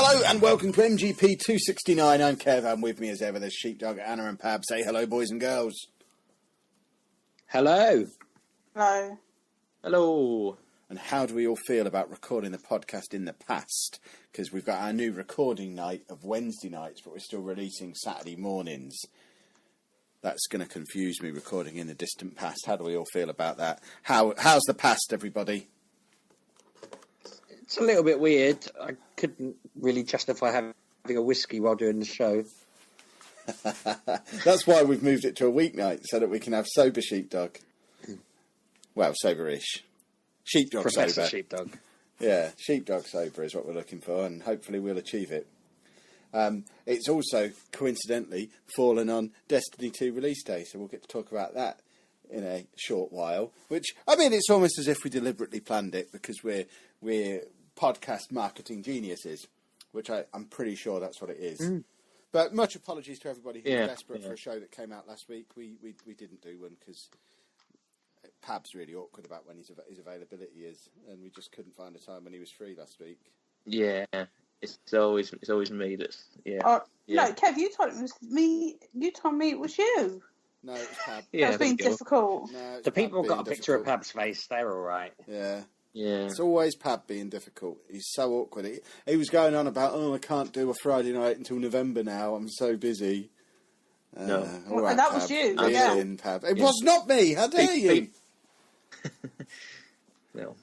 Hello and welcome to MGP269. I'm Kev, and with me as ever there's Sheepdog, Anna and Pab. Say hello, boys and girls. Hello. Hello. Hello. And how do we all feel about recording the podcast in the past? Because we've got our new recording night of Wednesday nights, but we're still releasing Saturday mornings. That's going to confuse me, recording in the distant past. How do we all feel about that? How's the past, everybody? It's a little bit weird. I couldn't really justify having a whiskey while doing the show. That's why we've moved it to a weeknight, so that we can have sober Sheepdog. Well, sober-ish. Sheepdog Professor sober. Sheepdog. Yeah, Sheepdog sober is what we're looking for, and hopefully we'll achieve it. It's also, coincidentally, fallen on Destiny 2 release day, so we'll get to talk about that in a short while. Which, I mean, it's almost as if we deliberately planned it, because we're podcast marketing geniuses, which I'm pretty sure that's what it is. But much apologies to everybody who was desperate for a show that came out last week. We didn't do one because Pab's really awkward about when his availability is, and we just couldn't find a time when he was free last week. Yeah, it's always me that's No, Kev, you told it was me. You told me it was you. No, it was Pab. That's been difficult. No, The people Pab got a being picture of difficult. Pab's face. They're all right. Yeah. Yeah. It's always Pab being difficult. He's so awkward. He was going on about, I can't do a Friday night until November now. I'm so busy. No. All right, And that Pab. was you, Lean yeah. in, Pab. It was not me. How dare you? No.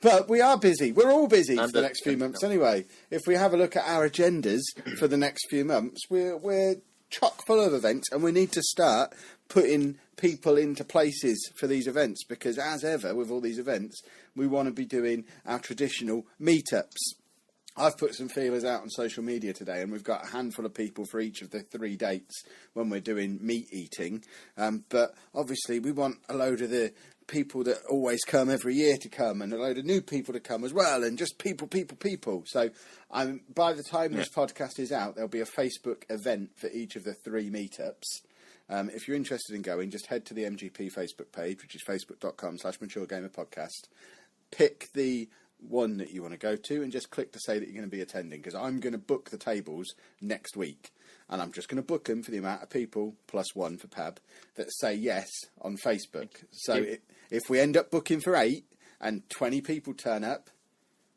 But we are busy. We're all busy And for the next few months anyway. If we have a look at our agendas for the next few months, we're chock full of events, and we need to start putting people into places for these events, because as ever with all these events, we want to be doing our traditional meetups. I've put some feelers out on social media today, and we've got a handful of people for each of the 3 dates when we're doing meat eating. But obviously we want a load of the people that always come every year to come, and a load of new people to come as well, and just people. So by the time this podcast is out, there'll be a Facebook event for each of the 3 meetups. If you're interested in going, just head to the MGP Facebook page, which is facebook.com/MatureGamerPodcast. Pick the one that you want to go to and just click to say that you're going to be attending, because I'm going to book the tables next week, and I'm just going to book them for the amount of people plus one for Pab that say yes on Facebook. So if we end up booking for 8 and 20 people turn up,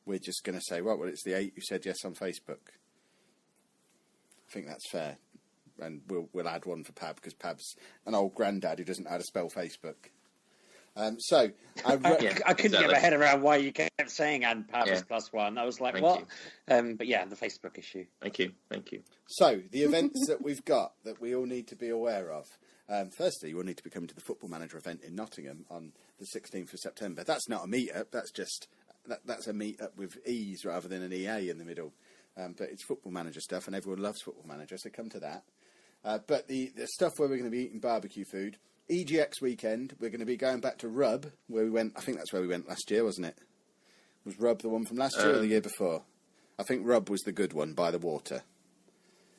we're just going to say, well, it's the 8 who said yes on Facebook. I think that's fair. And we'll add one for Pab, because Pab's an old granddad who doesn't know how to spell Facebook. I couldn't get my head around why you kept saying "and Pab is +1." I was like, Thank what? But yeah, the Facebook issue. Thank you. So, the events that we've got that we all need to be aware of. Firstly, you will need to be coming to the Football Manager event in Nottingham on the 16th of September. That's not a meet-up, that's just that's a meet-up with E's rather than an EA in the middle. But it's Football Manager stuff, and everyone loves Football Manager, so come to that. But the stuff where we're going to be eating barbecue food, EGX weekend, we're going to be going back to Rub, where we went. I think that's where we went last year, wasn't it? Was Rub the one from last year or the year before? I think Rub was the good one, by the water.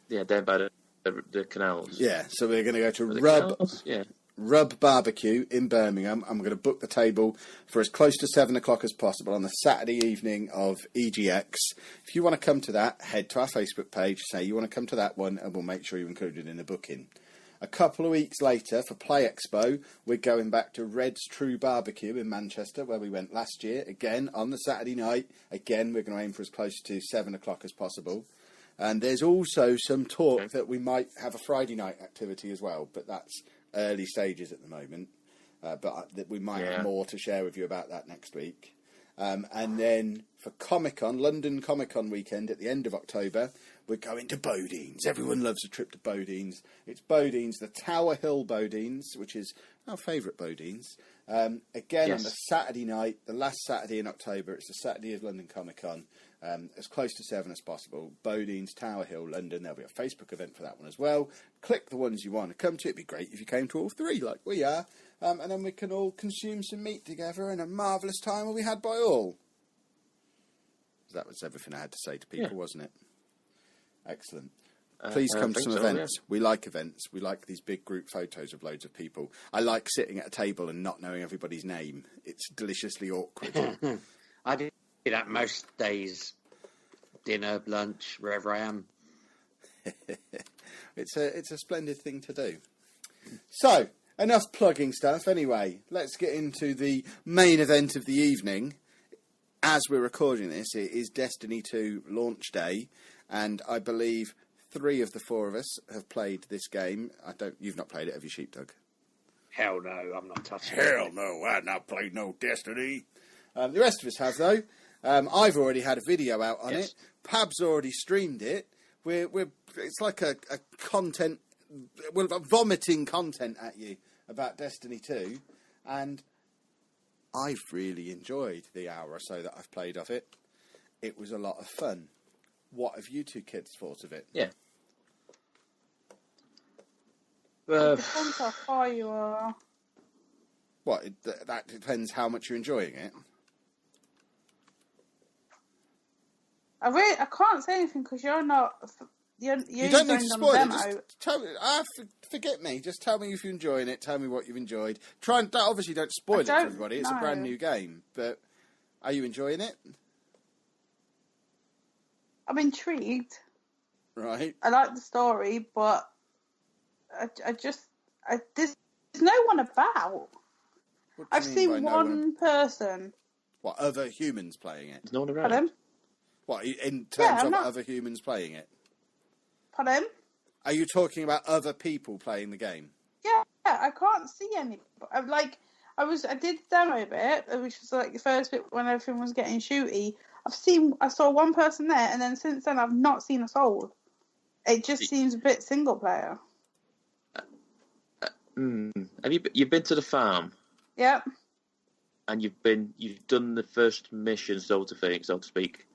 Yeah, down by the canals. Yeah, so we're going to go to Rub. Yeah. Rub Barbecue in Birmingham. I'm going to book the table for as close to 7 o'clock as possible on the Saturday evening of EGX. If you want to come to that, head to our Facebook page, say you want to come to that one, and we'll make sure you're included in the booking. A couple of weeks later, for Play Expo, we're going back to Red's True Barbecue in Manchester, where we went last year. Again, on the Saturday night. Again, we're going to aim for as close to 7 o'clock as possible. And there's also some talk that we might have a Friday night activity as well, but that's early stages at the moment. But that we might have more to share with you about that next week. And then for Comic-Con, London Comic-Con weekend at the end of October, we're going to Bodines. Everyone loves a trip to Bodines. It's Bodines, the Tower Hill Bodines, which is our favourite Bodines. On the Saturday night, the last Saturday in October, it's the Saturday of London Comic-Con, as close to 7 as possible. Bodines, Tower Hill, London. There'll be a Facebook event for that one as well. Click the ones you want to come to. It'd be great if you came to all 3, like we are. And then we can all consume some meat together, and a marvellous time will be had by all. That was everything I had to say to people, wasn't it? Excellent. Please come to some events. Yeah. We like events. We like these big group photos of loads of people. I like sitting at a table and not knowing everybody's name. It's deliciously awkward. I do that most days dinner, lunch, wherever I am. It's a splendid thing to do. So, enough plugging stuff. Anyway, let's get into the main event of the evening. As we're recording this, it is Destiny 2 launch day, and I believe 3 of the 4 of us have played this game. You've not played it, have you, Sheepdog? Hell no, I'm not touching it. Hell no, I've not played no Destiny. The rest of us have, though. I've already had a video out on it. Pab's already streamed it. It's like a content... We're vomiting content at you about Destiny 2. And I've really enjoyed the hour or so that I've played of it. It was a lot of fun. What have you two kids thought of it? Yeah. It depends how far you are. What? That depends how much you're enjoying it. I can't say anything because you're not. You don't need to spoil it. Demo. Just tell me. Forget me. Just tell me if you're enjoying it. Tell me what you've enjoyed. Obviously, don't spoil it for everybody. It's a brand new game. But are you enjoying it? I'm intrigued. Right. I like the story, but there's no one about. I've seen one person. What, other humans playing it? There's no one around. Pardon? What, in terms of other humans playing it? Pardon? Are you talking about other people playing the game? Yeah, I can't see any. I did the demo bit, which was like the first bit when everything was getting shooty. I saw one person there, and then since then I've not seen a soul. It just seems a bit single player. Have you've been to the farm? Yep. And you've done the first mission, so to speak.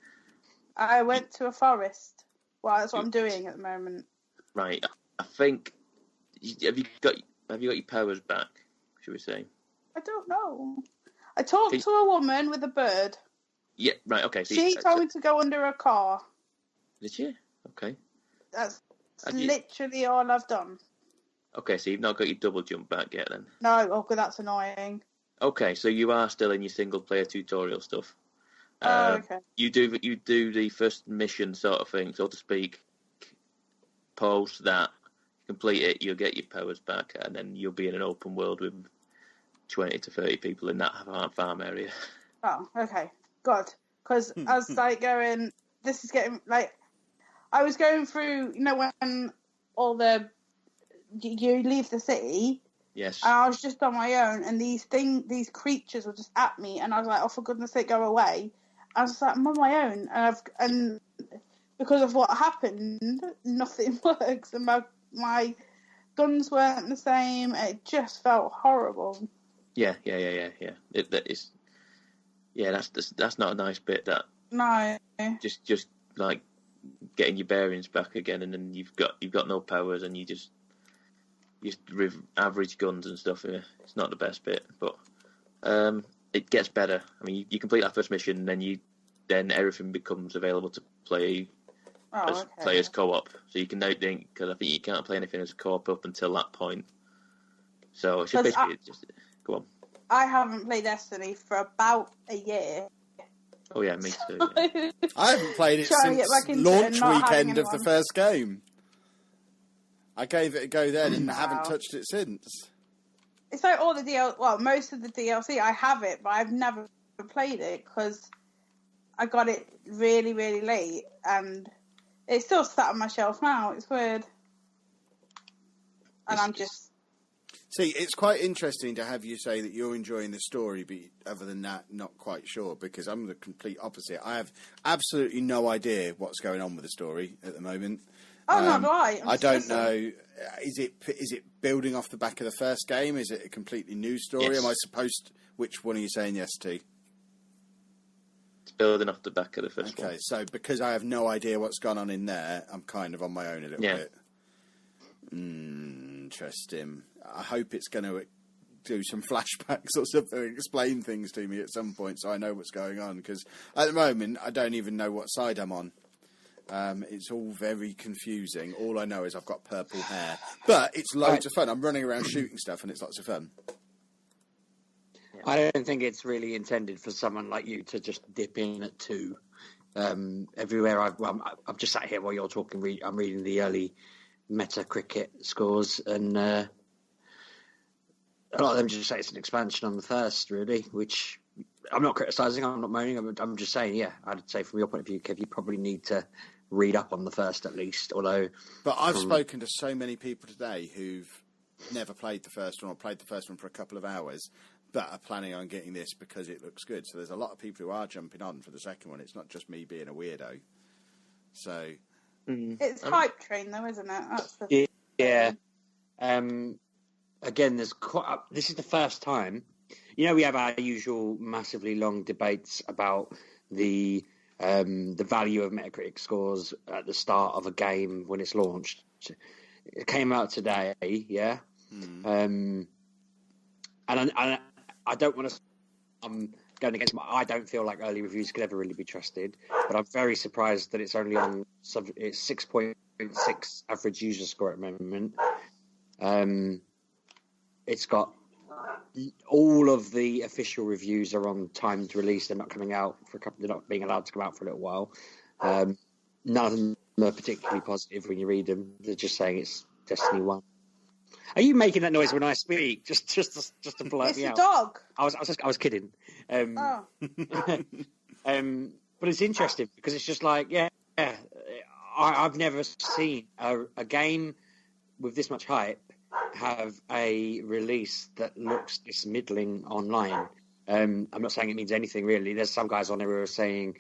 I went to a forest. Well, that's what I'm doing at the moment. Right. I think. Have you got your powers back? Should we say? I don't know. I talked to a woman with a bird. Yeah. Right. Okay. She told me to go under a car. Did she? Okay. That's literally all I've done. Okay, so you've not got your double jump back yet, then? No. Oh, God, that's annoying. Okay, so you are still in your single player tutorial stuff. Okay. You do the first mission sort of thing, so to speak. Post that, complete it, you'll get your powers back, and then you'll be in an open world with 20 to 30 people in that farm area. Oh, okay. God. Because I was like going, this is getting, like, I was going through, when all the, you leave the city. Yes. And I was just on my own, and these creatures were just at me, and I was like, oh, for goodness sake, go away. I was like, I'm on my own, and because of what happened, nothing works, and my guns weren't the same. It just felt horrible. Yeah. That's not a nice bit. That no. Just like getting your bearings back again, and then you've got no powers, and you just average guns and stuff. Yeah. It's not the best bit, but it gets better. I mean, you complete that first mission, and then everything becomes available to play as co-op. So you can now think, because I think you can't play anything as co-op up until that point. So it's basically go on. I haven't played Destiny for about a year. Oh yeah, me too. Yeah. I haven't played it since launch weekend of the first game. I gave it a go then and haven't touched it since. It's like all the most of the DLC, I have it, but I've never played it because I got it really, really late, and it's still sat on my shelf now. It's weird. And I'm just... See, it's quite interesting to have you say that you're enjoying the story, but other than that, not quite sure, because I'm the complete opposite. I have absolutely no idea what's going on with the story at the moment. Oh, no, do I? I don't know. Is it building off the back of the first game? Is it a completely new story? Yes. Am I supposed... Which one are you saying yes to? It's building off the back of the first one. Okay, so because I have no idea what's gone on in there, I'm kind of on my own a little bit. Interesting. I hope it's going to do some flashbacks or something, explain things to me at some point so I know what's going on, because at the moment I don't even know what side I'm on. It's all very confusing. All I know is I've got purple hair. But it's loads of fun. I'm running around shooting stuff and it's lots of fun. I don't think it's really intended for someone like you to just dip in at 2. everywhere I've just sat here while you're talking. I'm reading the early Metacritic scores, and a lot of them just say it's an expansion on the first, really. Which I'm not criticising. I'm not moaning. I'm just saying, yeah. I'd say from your point of view, Kev, you probably need to read up on the first at least. Although, but I've spoken to so many people today who've never played the first one or played the first one for a couple of hours, but are planning on getting this because it looks good. So there's a lot of people who are jumping on for the second one. It's not just me being a weirdo. So it's hype train, though, isn't it? That's the yeah. Again, this is the first time. We have our usual massively long debates about the value of Metacritic scores at the start of a game when it's launched. It came out today, yeah. And I don't want to. I'm going against I don't feel like early reviews could ever really be trusted, but I'm very surprised that it's only on. It's 6.6 average user score at the moment. It's got all of the official reviews are on timed release. They're not coming out for a couple. They're not being allowed to come out for a little while. None of them are particularly positive when you read them. They're just saying it's Destiny 1. Are you making that noise when I speak? Just to blurt me out. It's a dog. I was kidding. But it's interesting because it's just like, I've never seen a game with this much hype have a release that looks this middling online. I'm not saying it means anything really. There's some guys on there who are saying,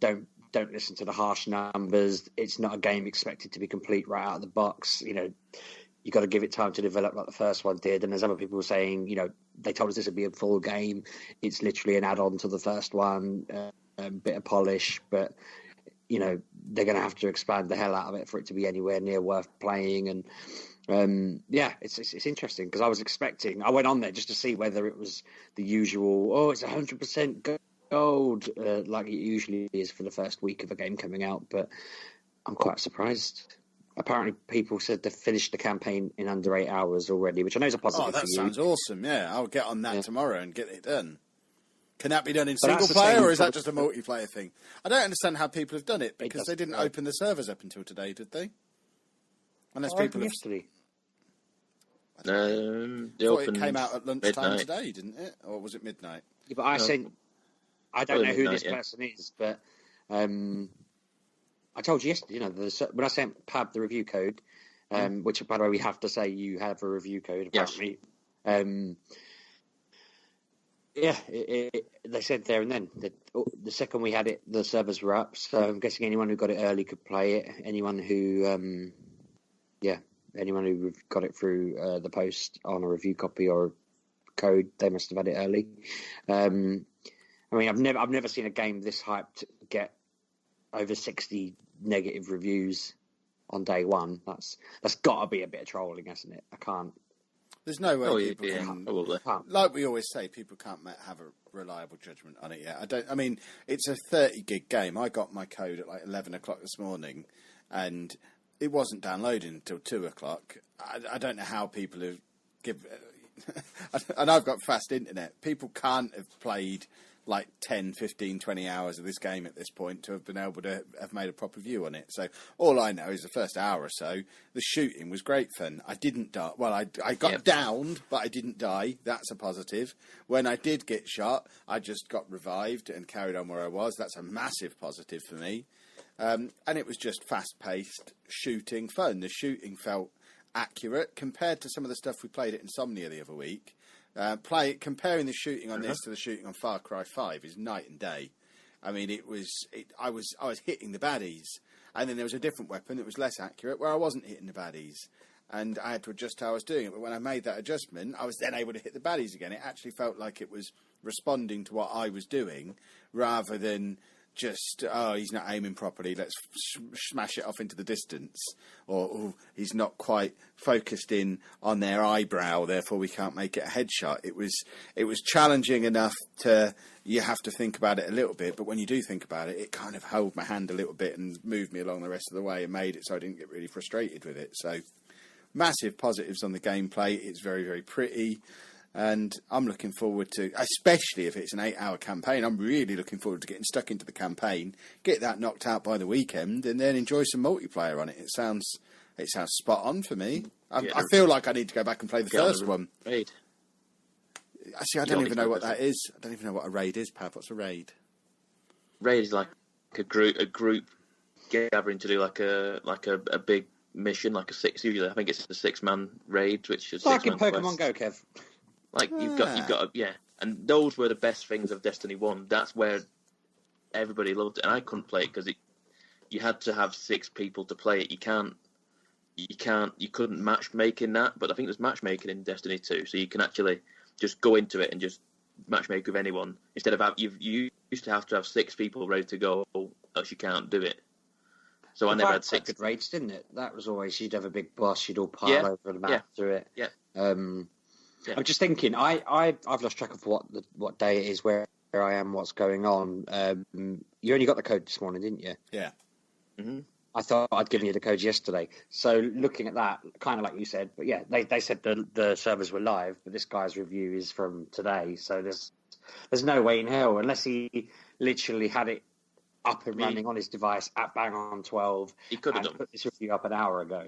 don't listen to the harsh numbers. It's not a game expected to be complete right out of the box. You got to give it time to develop like the first one did. And there's other people saying, they told us this would be a full game. It's literally an add-on to the first one, a bit of polish, but they're going to have to expand the hell out of it for it to be anywhere near worth playing. And it's interesting because I went on there just to see whether it was the usual, it's 100% gold, like it usually is for the first week of a game coming out, but I'm quite surprised. Apparently people said they finished the campaign in under 8 hours already, which I know is a positive for you. That sounds awesome, yeah. I'll get on that tomorrow and get it done. Can that be done in single player, or is that just a multiplayer thing? I don't understand how people have done it, because they didn't open the servers up until today, did they? Unless people have... yesterday. It came out at lunchtime today, didn't it? Or was it midnight? Yeah, but I don't know who this person is, but I told you yesterday, when I sent Pab the review code, which, by the way, we have to say you have a review code, apparently. Yes. They said there and then that the second we had it, the servers were up. So I'm guessing anyone who got it early could play it. Anyone who got it through the post on a review copy or code, they must have had it early. I've never seen a game this hyped get over 60 negative reviews on day one. That's got to be a bit of trolling, hasn't it? I can't. There's no way people can. Like we always say, people can't have a reliable judgment on it yet. It's a 30 gig game. I got my code at like 11 o'clock this morning, and it wasn't downloading until 2 o'clock. I don't know how people have and I've got fast internet. People can't have played like 10, 15, 20 hours of this game at this point to have been able to have made a proper view on it. So all I know is the first hour or so, the shooting was great fun. I didn't die. Well, I got downed, but I didn't die. That's a positive. When I did get shot, I just got revived and carried on where I was. That's a massive positive for me. And it was just fast-paced shooting fun. The shooting felt accurate compared to some of the stuff we played at Insomnia the other week. Comparing the shooting on this to the shooting on Far Cry 5 is night and day. I was hitting the baddies, and then there was a different weapon that was less accurate where I wasn't hitting the baddies, and I had to adjust how I was doing it. But when I made that adjustment, I was then able to hit the baddies again. It actually felt like it was responding to what I was doing rather than just, he's not aiming properly, let's smash it off into the distance. Or, he's not quite focused in on their eyebrow, therefore we can't make it a headshot. It was challenging enough you have to think about it a little bit, but when you do think about it, it kind of held my hand a little bit and moved me along the rest of the way and made it so I didn't get really frustrated with it. So, massive positives on the gameplay. It's very, very pretty. And I'm looking forward to, especially if it's an 8-hour campaign, I'm really looking forward to getting stuck into the campaign, get that knocked out by the weekend, and then enjoy some multiplayer on it. It sounds spot on for me. I feel like I need to go back and play the first one. Raid. Actually, I don't even know what that is. I don't even know what a raid is, Pav. What's a raid? Raid is like a group gathering to do like a big mission, like usually I think it's a 6-man raid, which is like in Pokemon Go, Kev. Like you've got and those were the best things of Destiny 1. That's where everybody loved it, and I couldn't play it because you had to have 6 people to play it. You couldn't matchmake in that, but I think there's matchmaking in Destiny 2, so you can actually just go into it and just matchmake with anyone instead of you used to have 6 people ready to go, else you can't do it. So I never had 6 good raids, didn't it? That was always you'd have a big boss, you'd all pile over the map through it. Yeah. I'm just thinking, I've lost track of what day it is, where I am, what's going on. You only got the code this morning, didn't you? Yeah. Mm-hmm. I thought I'd given you the code yesterday. So looking at that, kind of like you said, but yeah, they said the servers were live, but this guy's review is from today. So there's no way in hell, unless he literally had it up and running on his device at bang on 12. He could have put this review up an hour ago,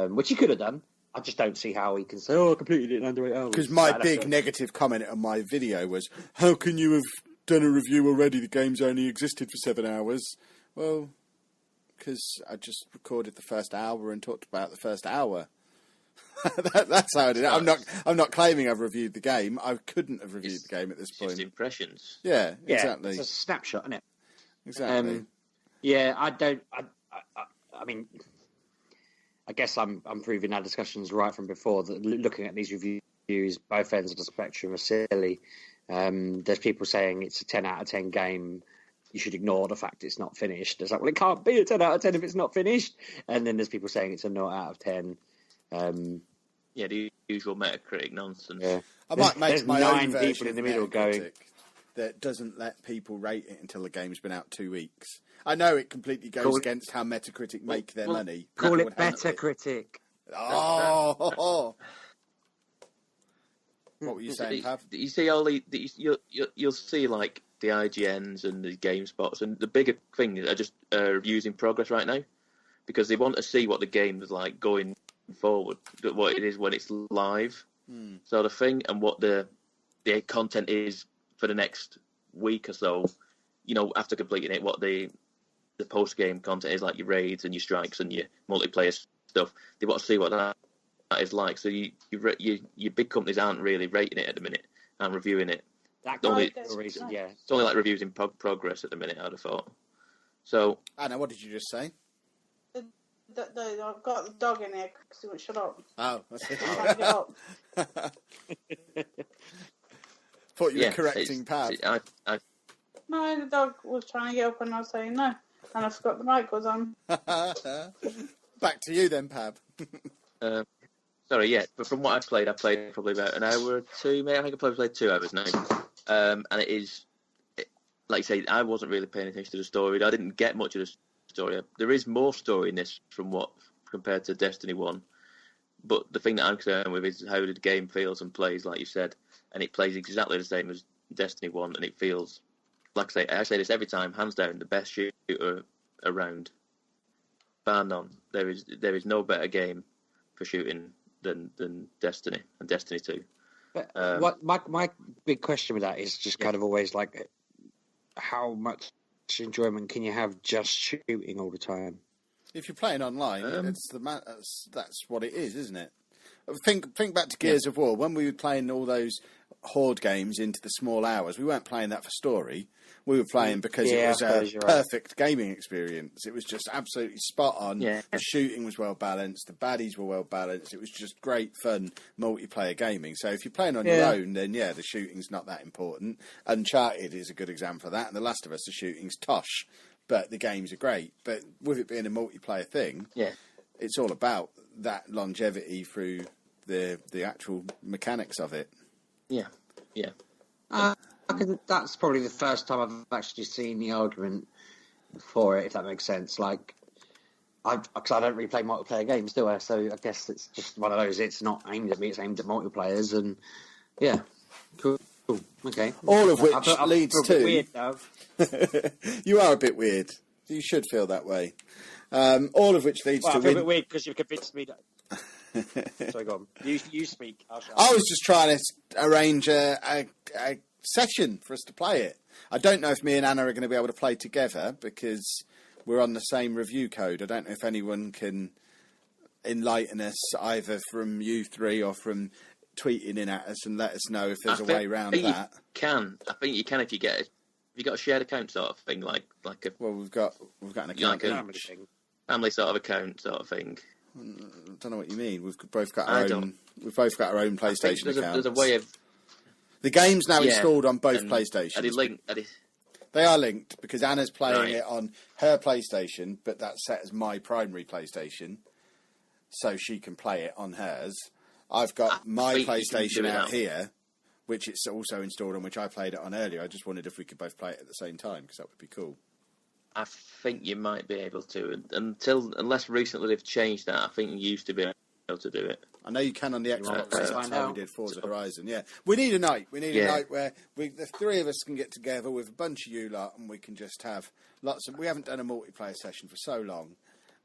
which he could have done. I just don't see how he can say, I completed it in under 8 hours. Because my big negative comment on my video was, how can you have done a review already? The game's only existed for 7 hours. Well, because I just recorded the first hour and talked about the first hour. That's how I did it. I'm not claiming I've reviewed the game. I couldn't have reviewed the game at this point. Just impressions. Yeah, exactly. It's a snapshot, isn't it? Exactly. I mean, I guess I'm proving our discussions right from before that looking at these reviews, both ends of the spectrum are silly. There's people saying it's a 10 out of 10 game. You should ignore the fact it's not finished. It's like, well, it can't be a 10 out of 10 if it's not finished. And then there's people saying it's a 0 out of 10. The usual Metacritic nonsense. Yeah. I might make my own 9 people in the middle going that doesn't let people rate it until the game's been out 2 weeks. I know it completely goes against how Metacritic make their money. Call it Metacritic. Oh. What were you saying, Pav? You see all you'll see like the IGNs and the GameSpots, and the bigger thing are just reviews in progress right now, because they want to see what the game is like going forward, what it is when it's live, sort of thing, and what the content is for the next week or so. After completing it, what the post game content is, like your raids and your strikes and your multiplayer stuff. They want to see what that is like. So your big companies aren't really rating it at the minute and reviewing it. That's the reason. Yeah, it's only like reviews in progress at the minute, I'd have thought. So Anna, what did you just say? I've got the dog in here. So shut up. Oh, that's it. I'm trying to get up. Thought you were correcting Pav. No, the dog was trying to get up and I was saying no. And I forgot the mic was on. Back to you then, Pav. Sorry, yeah. But from what I played probably about an hour or 2, maybe. I think I probably played 2 hours now. And it is, like you say, I wasn't really paying attention to the story. I didn't get much of the story. There is more story in this compared to Destiny 1. But the thing that I'm concerned with is how the game feels and plays, like you said. And it plays exactly the same as Destiny 1, and it feels, like I say this every time, hands down, the best shooter around. Bar none. There is no better game for shooting than Destiny and Destiny 2. But what my big question with that is just kind of always like, how much enjoyment can you have just shooting all the time? If you're playing online, that's what it is, isn't it? Think back to Gears of War. When we were playing all those horde games into the small hours, we weren't playing that for story. We were playing because it was a perfect gaming experience. It was just absolutely spot on. Yeah. The shooting was well balanced. The baddies were well balanced. It was just great fun multiplayer gaming. So if you're playing on your own, then the shooting's not that important. Uncharted is a good example of that, and The Last of Us, the shooting's tosh, but the games are great. But with it being a multiplayer thing, it's all about that longevity through the actual mechanics of it. Yeah. That's probably the first time I've actually seen the argument for it, if that makes sense. Like, because I don't really play multiplayer games, do I? So I guess it's just one of those. It's not aimed at me; it's aimed at multiplayers. And Yeah. Cool. Okay. All of which I leads feel a to... bit weird, though. You are a bit weird. You should feel that way. All of which leads to... I feel a bit weird because you've convinced me that... Sorry, go on. You speak. I was just trying to arrange a session for us to play it. I don't know if me and Anna are going to be able to play together because we're on the same review code. I don't know if anyone can enlighten us either from you three or from tweeting in at us and let us know if there's a way around that. I think you can if you get it. Have you got a shared account sort of thing, like a? Well, we've got an account, like a family sort of account sort of thing. I don't know what you mean. We've both got our own. We've both got our own PlayStation accounts. There's a way of. The game's now installed on both PlayStations. Are they linked? They are linked because Anna's playing it on her PlayStation, but that's set as my primary PlayStation, so she can play it on hers. I've got my PlayStation out here, which it's also installed on, which I played it on earlier. I just wondered if we could both play it at the same time because that would be cool. I think you might be able to, unless recently they've changed that. I think you used to be able to do it. I know you can on the Xbox. That's how we did Forza Horizon. Yeah, we need a night. We need a night where the three of us can get together with a bunch of you lot, and we can just have lots of. We haven't done a multiplayer session for so long,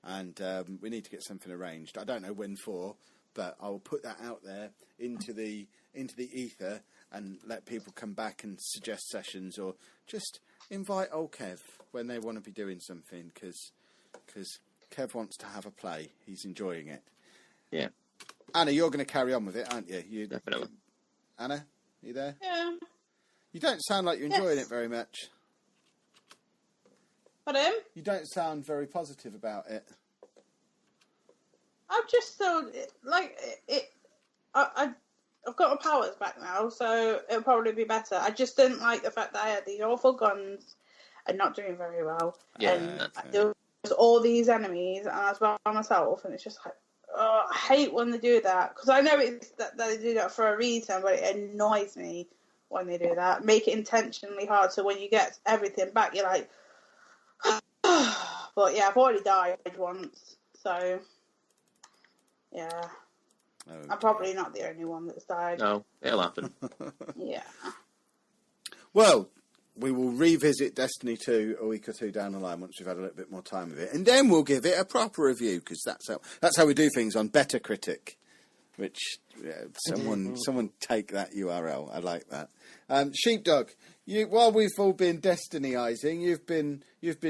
and we need to get something arranged. I don't know when for, but I will put that out there into the ether and let people come back and suggest sessions, or just invite old Kev when they want to be doing something, because Kev wants to have a play. He's enjoying it. Yeah. Anna, you're going to carry on with it, aren't you? Definitely. Anna, are you there? Yeah. You don't sound like you're enjoying it very much. Pardon? You don't sound very positive about it. I've just thought, I've got my powers back now, so it'll probably be better. I just didn't like the fact that I had these awful guns and not doing very well. Yeah, and there was all these enemies, and I was by myself, and it's just like, oh, I hate when they do that, because I know it's that they do that for a reason, but it annoys me when they do that. Make it intentionally hard, so when you get everything back, you're like, but yeah, I've already died once, so yeah. Okay. I'm probably not the only one that's died. No, it'll happen. Yeah. Well, we will revisit Destiny 2 a week or two down the line once we've had a little bit more time with it, and then we'll give it a proper review, because that's how we do things on Better Critic. Which someone take that URL. I like that. Sheepdog, while we've all been Destiny-izing, you've been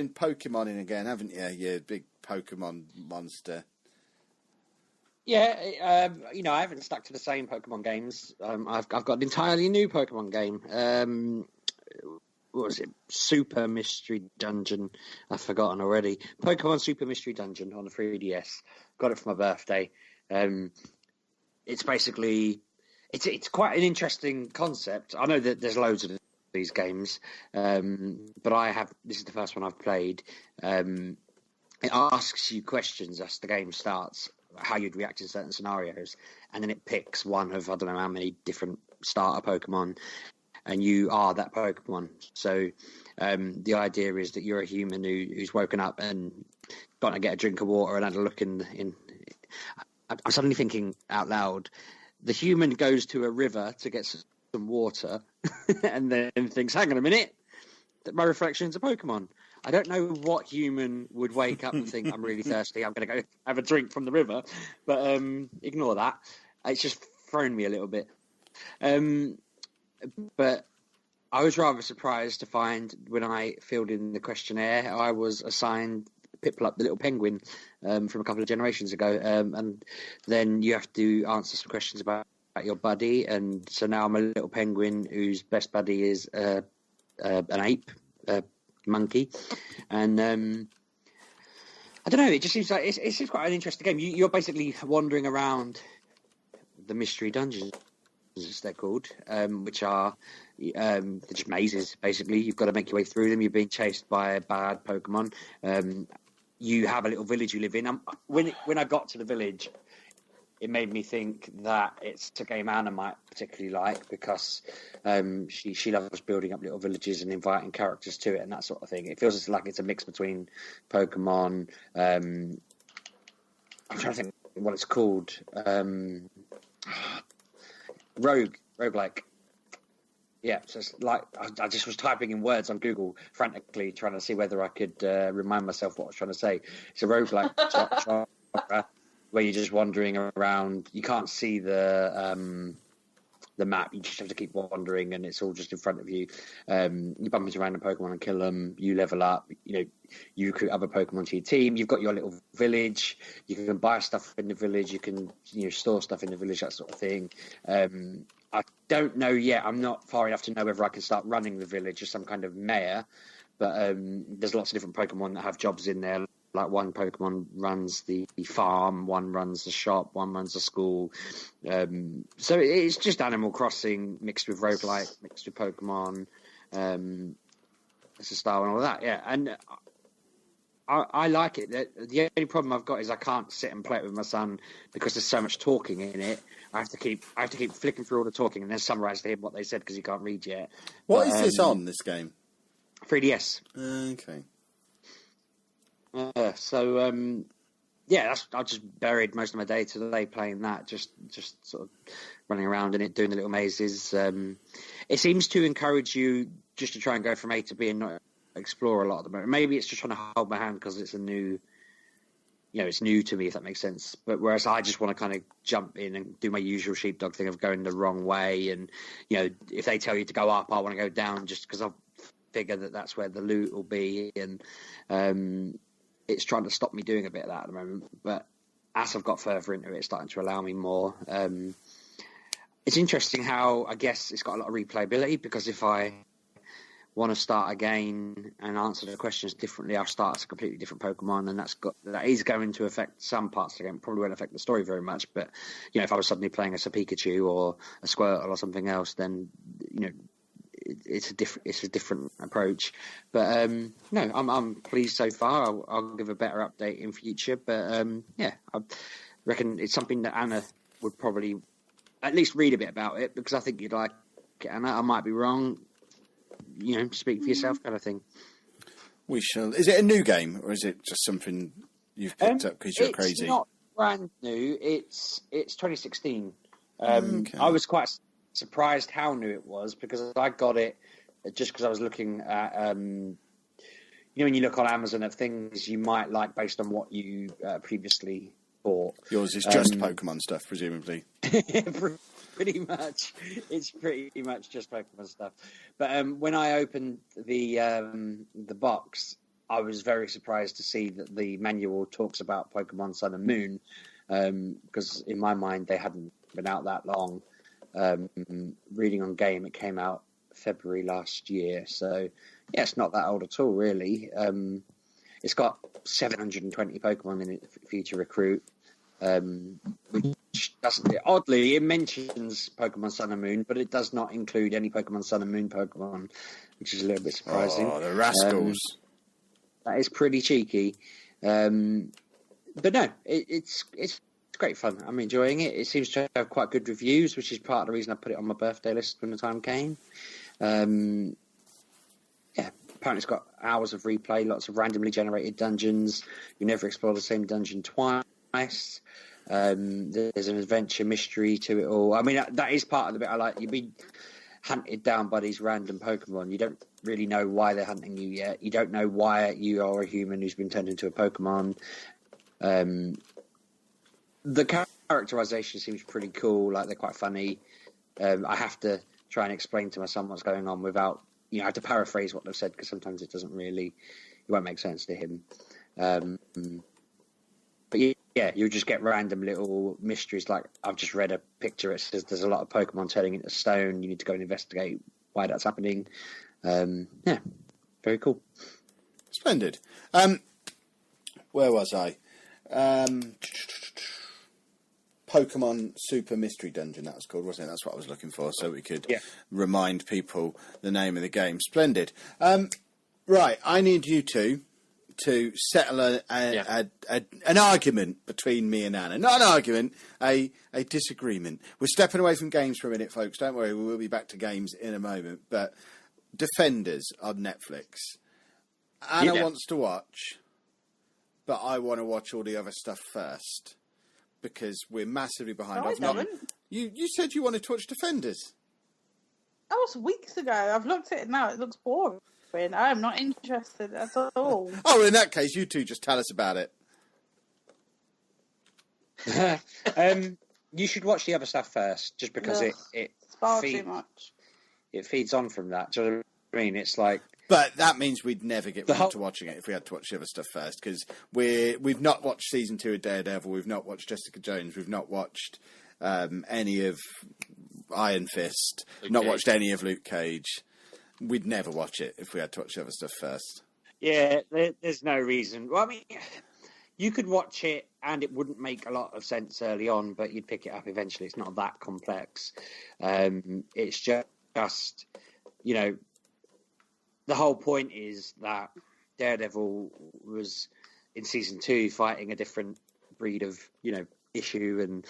Pokemoning again, haven't you? You big Pokemon monster. Yeah, I haven't stuck to the same Pokemon games. I've got an entirely new Pokemon game. What was it? Super Mystery Dungeon. I've forgotten already. Pokemon Super Mystery Dungeon on the 3DS. Got it for my birthday. It's basically it's quite an interesting concept. I know that there's loads of these games, but this is the first one I've played. It asks you questions as the game starts, how you'd react in certain scenarios, and then it picks one of I don't know how many different starter Pokemon, and you are that Pokemon. So the idea is that you're a human who's woken up and gone to get a drink of water and had a look in. I'm suddenly thinking out loud. The human goes to a river to get some water, and then thinks, "Hang on a minute, my reflection's a Pokemon." I don't know what human would wake up and think, "I'm really thirsty. I'm going to go have a drink from the river," but ignore that. It's just thrown me a little bit. But I was rather surprised to find when I filled in the questionnaire, I was assigned Piplup, the little penguin, from a couple of generations ago, and then you have to answer some questions about your buddy, and so now I'm a little penguin whose best buddy is an ape, a monkey, and I don't know. It just seems like it seems quite an interesting game. You're basically wandering around the mystery dungeons, as they're called, which are they're just mazes. Basically, you've got to make your way through them. You're being chased by a bad Pokemon. You have a little village you live in. When I got to the village, it made me think that it's a game Anna might particularly like, because she loves building up little villages and inviting characters to it and that sort of thing. It feels like it's a mix between Pokemon. I'm trying to think what it's called. Rogue roguelike. Yeah, so it's like I just was typing in words on Google frantically, trying to see whether I could remind myself what I was trying to say. It's a roguelike genre where you're just wandering around. You can't see the map. You just have to keep wandering, and it's all just in front of you. You bump into random Pokemon and kill them. You level up. You recruit other Pokemon to your team. You've got your little village. You can buy stuff in the village. You can store stuff in the village, that sort of thing. I don't know yet. I'm not far enough to know whether I can start running the village as some kind of mayor. But there's lots of different Pokemon that have jobs in there. Like one Pokemon runs the farm, one runs the shop, one runs the school. So it's just Animal Crossing mixed with roguelike, mixed with Pokemon. It's a style and all that, yeah. And I like it. The only problem I've got is I can't sit and play it with my son because there's so much talking in it. I have to keep flicking through all the talking and then summarise to him what they said because he can't read yet. What is this on, this game? 3DS. Okay. I just buried most of my day today playing that, just sort of running around in it, doing the little mazes. It seems to encourage you just to try and go from A to B and not explore a lot at the moment. Maybe it's just trying to hold my hand because it's it's new to me, if that makes sense. But whereas I just want to kind of jump in and do my usual sheepdog thing of going the wrong way, and if they tell you to go up, I want to go down just because I figure that that's where the loot will be, and it's trying to stop me doing a bit of that at the moment. But as I've got further into it, it's starting to allow me more. It's interesting how I guess it's got a lot of replayability, because if I want to start again and answer the questions differently, I'll start as a completely different Pokemon, and that is going to affect some parts of the game. Probably won't affect the story very much, but if I was suddenly playing as a Pikachu or a Squirtle or something else, then it's a different approach. But no, I'm pleased so far. I'll give a better update in future. But I reckon it's something that Anna would probably at least read a bit about it, because I think you'd like it, Anna. I might be wrong. Speak for yourself, kind of thing. We shall. Is it a new game, or is it just something you've picked up because you're crazy? It's not brand new. It's 2016. Okay. I was quite surprised how new it was, because I got it just because I was looking at when you look on Amazon at things you might like based on what you previously bought. Yours is just Pokemon stuff, presumably. Pretty much, it's pretty much just Pokemon stuff. But when I opened the box, I was very surprised to see that the manual talks about Pokemon Sun and Moon, because in my mind they hadn't been out that long. Reading on Game, it came out February last year, so yeah, it's not that old at all, really. It's got 720 Pokemon in it for you to recruit, which doesn't, oddly, it mentions Pokemon Sun and Moon, but it does not include any Pokemon Sun and Moon Pokemon, which is a little bit surprising. Oh, the rascals! That is pretty cheeky, but no, it's great fun. I'm enjoying it. It seems to have quite good reviews, which is part of the reason I put it on my birthday list when the time came. Apparently it's got hours of replay, lots of randomly generated dungeons. You never explore the same dungeon twice. There's an adventure mystery to it all. I mean, that is part of the bit I like. You've been hunted down by these random Pokemon. You don't really know why they're hunting you yet. You don't know why you are a human who's been turned into a Pokemon. The characterization seems pretty cool. Like, they're quite funny. I have to try and explain to my son what's going on without, I have to paraphrase what they've said, because sometimes it won't make sense to him. But yeah, you'll just get random little mysteries. Like, I've just read a picture. It says there's a lot of Pokemon turning into stone. You need to go and investigate why that's happening. Yeah, very cool. Splendid. Where was I? Pokemon Super Mystery Dungeon, that was called, wasn't it? That's what I was looking for, so we could remind people the name of the game. Splendid. Right, I need you two to settle an argument between me and Anna. Not an argument, a disagreement. We're stepping away from games for a minute, folks. Don't worry, we will be back to games in a moment. But Defenders on Netflix. Anna wants to watch, but I want to watch all the other stuff first, because we're massively behind. No, I don't. You said you wanted to watch Defenders. That was weeks ago. I've looked at it now. It looks boring. I am not interested at all. Oh, in that case, you two just tell us about it. You should watch the other stuff first, just because it far too much. It feeds on from that. Do you know what I mean? It's like. But that means we'd never get round to watching it if we had to watch the other stuff first, because we've not watched season 2 of Daredevil, we've not watched Jessica Jones, we've not watched any of Iron Fist, watched any of Luke Cage. We'd never watch it if we had to watch the other stuff first. Yeah, there's no reason. Well, I mean, you could watch it and it wouldn't make a lot of sense early on, but you'd pick it up eventually. It's not that complex. It's just, you know, the whole point is that Daredevil was in season 2 fighting a different breed of, you know, issue, and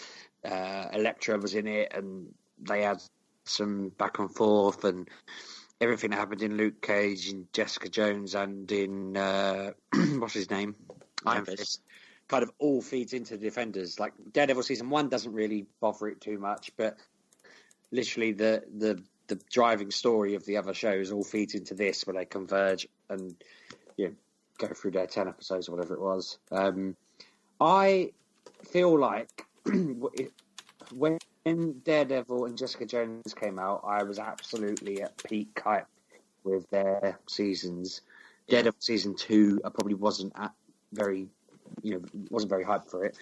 Elektra was in it, and they had some back and forth, and everything that happened in Luke Cage and Jessica Jones and in what's his name, Iron Fist, kind of all feeds into the Defenders. Like Daredevil season 1 doesn't really bother it too much, but literally the driving story of the other shows all feeds into this, where they converge and go through their 10 episodes or whatever it was. I feel like when Daredevil and Jessica Jones came out, I was absolutely at peak hype with their seasons. Daredevil season 2, I probably wasn't very hyped for it.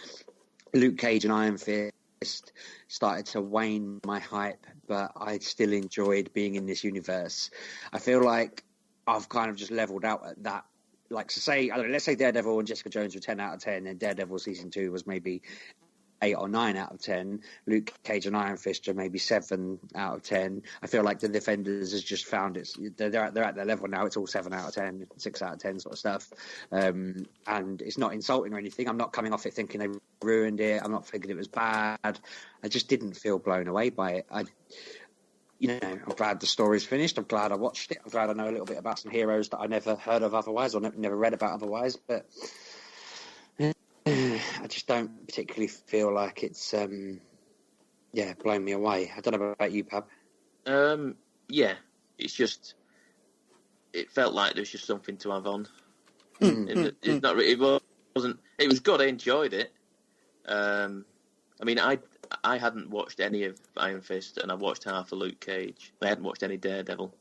Luke Cage and Iron Fist started to wane my hype, but I still enjoyed being in this universe. I feel like I've kind of just leveled out at that. Like, so say, let's say Daredevil and Jessica Jones were 10 out of 10, and Daredevil season 2 was maybe 8 or 9 out of 10. Luke Cage and Iron Fist are maybe 7 out of 10. I feel like the Defenders has just found they're at their level now. It's all 7 out of 10, 6 out of 10 sort of stuff. And it's not insulting or anything. I'm not coming off it thinking they ruined it. I'm not thinking it was bad. I just didn't feel blown away by it. I'm glad the story's finished. I'm glad I watched it. I'm glad I know a little bit about some heroes that I never heard of otherwise, or never read about otherwise. But I just don't particularly feel like it's blown me away. I don't know about you, Pab. It's just, it felt like there was just something to have on. It was good. I enjoyed it. I mean, I hadn't watched any of Iron Fist, and I watched half of Luke Cage. I hadn't watched any Daredevil,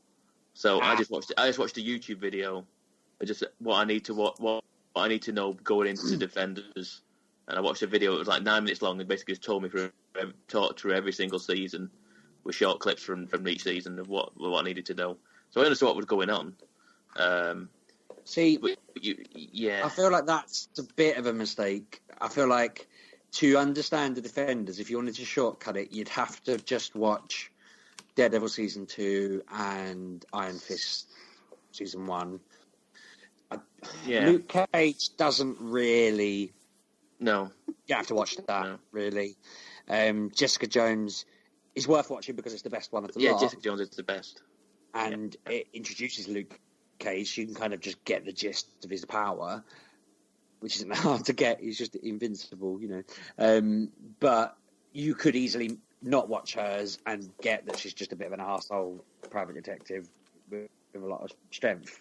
so I just watched a YouTube video of just what I need to know going into the Defenders, and I watched a video. It was like 9 minutes long, and basically just talked through every single season with short clips from each season of what I needed to know. So I understood what was going on. I feel like that's a bit of a mistake. I feel like to understand the Defenders, if you wanted to shortcut it, you'd have to just watch Daredevil season 2 and Iron Fist season 1. Luke Cage doesn't really. No, you have to watch that really. Jessica Jones is worth watching because it's the best one of the lot. Yeah, Jessica Jones is the best, and it introduces Luke Cage. So you can kind of just get the gist of his power, which isn't hard to get. He's just invincible, But you could easily not watch hers and get that she's just a bit of an arsehole private detective with a lot of strength.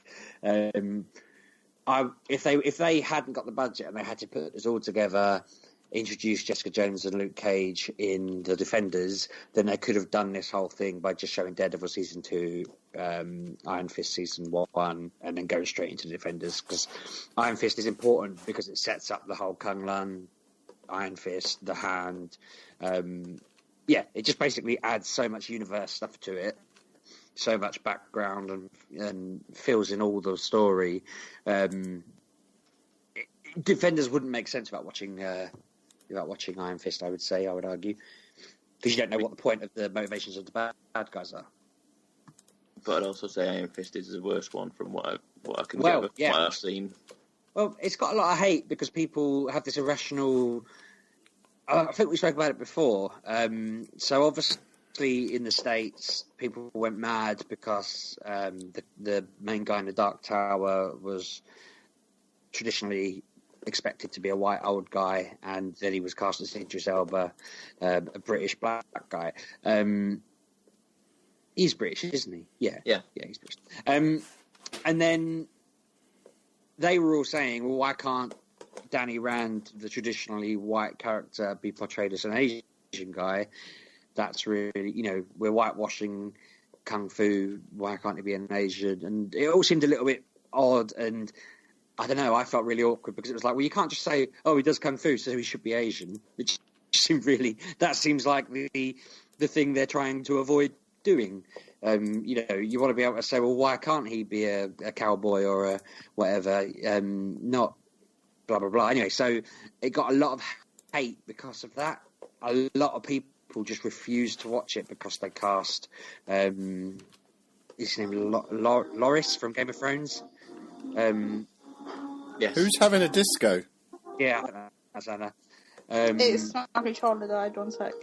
If they hadn't got the budget and they had to put this all together, introduce Jessica Jones and Luke Cage in the Defenders, then they could have done this whole thing by just showing Daredevil season 2, Iron Fist season 1, and then go straight into the Defenders, because Iron Fist is important because it sets up the whole Kung Lun, Iron Fist, the Hand. It just basically adds so much universe stuff to it. So much background and fills in all the story. Defenders wouldn't make sense without watching Iron Fist. I would argue, because you don't know what the point of the motivations of the bad guys are. But I'd also say Iron Fist is the worst one from what I can get with what I've seen. Well, it's got a lot of hate because people have this irrational. I think we spoke about it before. So obviously, in the States, people went mad because the main guy in the Dark Tower was traditionally expected to be a white old guy, and then he was cast as Idris Elba, a British black guy. He's British, isn't he? Yeah, he's British. And then they were all saying, well, why can't Danny Rand, the traditionally white character, be portrayed as an Asian guy? That's really, we're whitewashing Kung Fu. Why can't he be an Asian? And it all seemed a little bit odd, and I don't know, I felt really awkward because it was like, well, you can't just say, oh, he does Kung Fu, so he should be Asian. Which that seems like the thing they're trying to avoid doing. You want to be able to say, well, why can't he be a cowboy or a whatever? Not blah, blah, blah. Anyway, so it got a lot of hate because of that. A lot of people just refused to watch it because they cast his name Loris from Game of Thrones. Yes. Who's having a disco? Yeah, that's Anna. It's my controller died. 1 sec.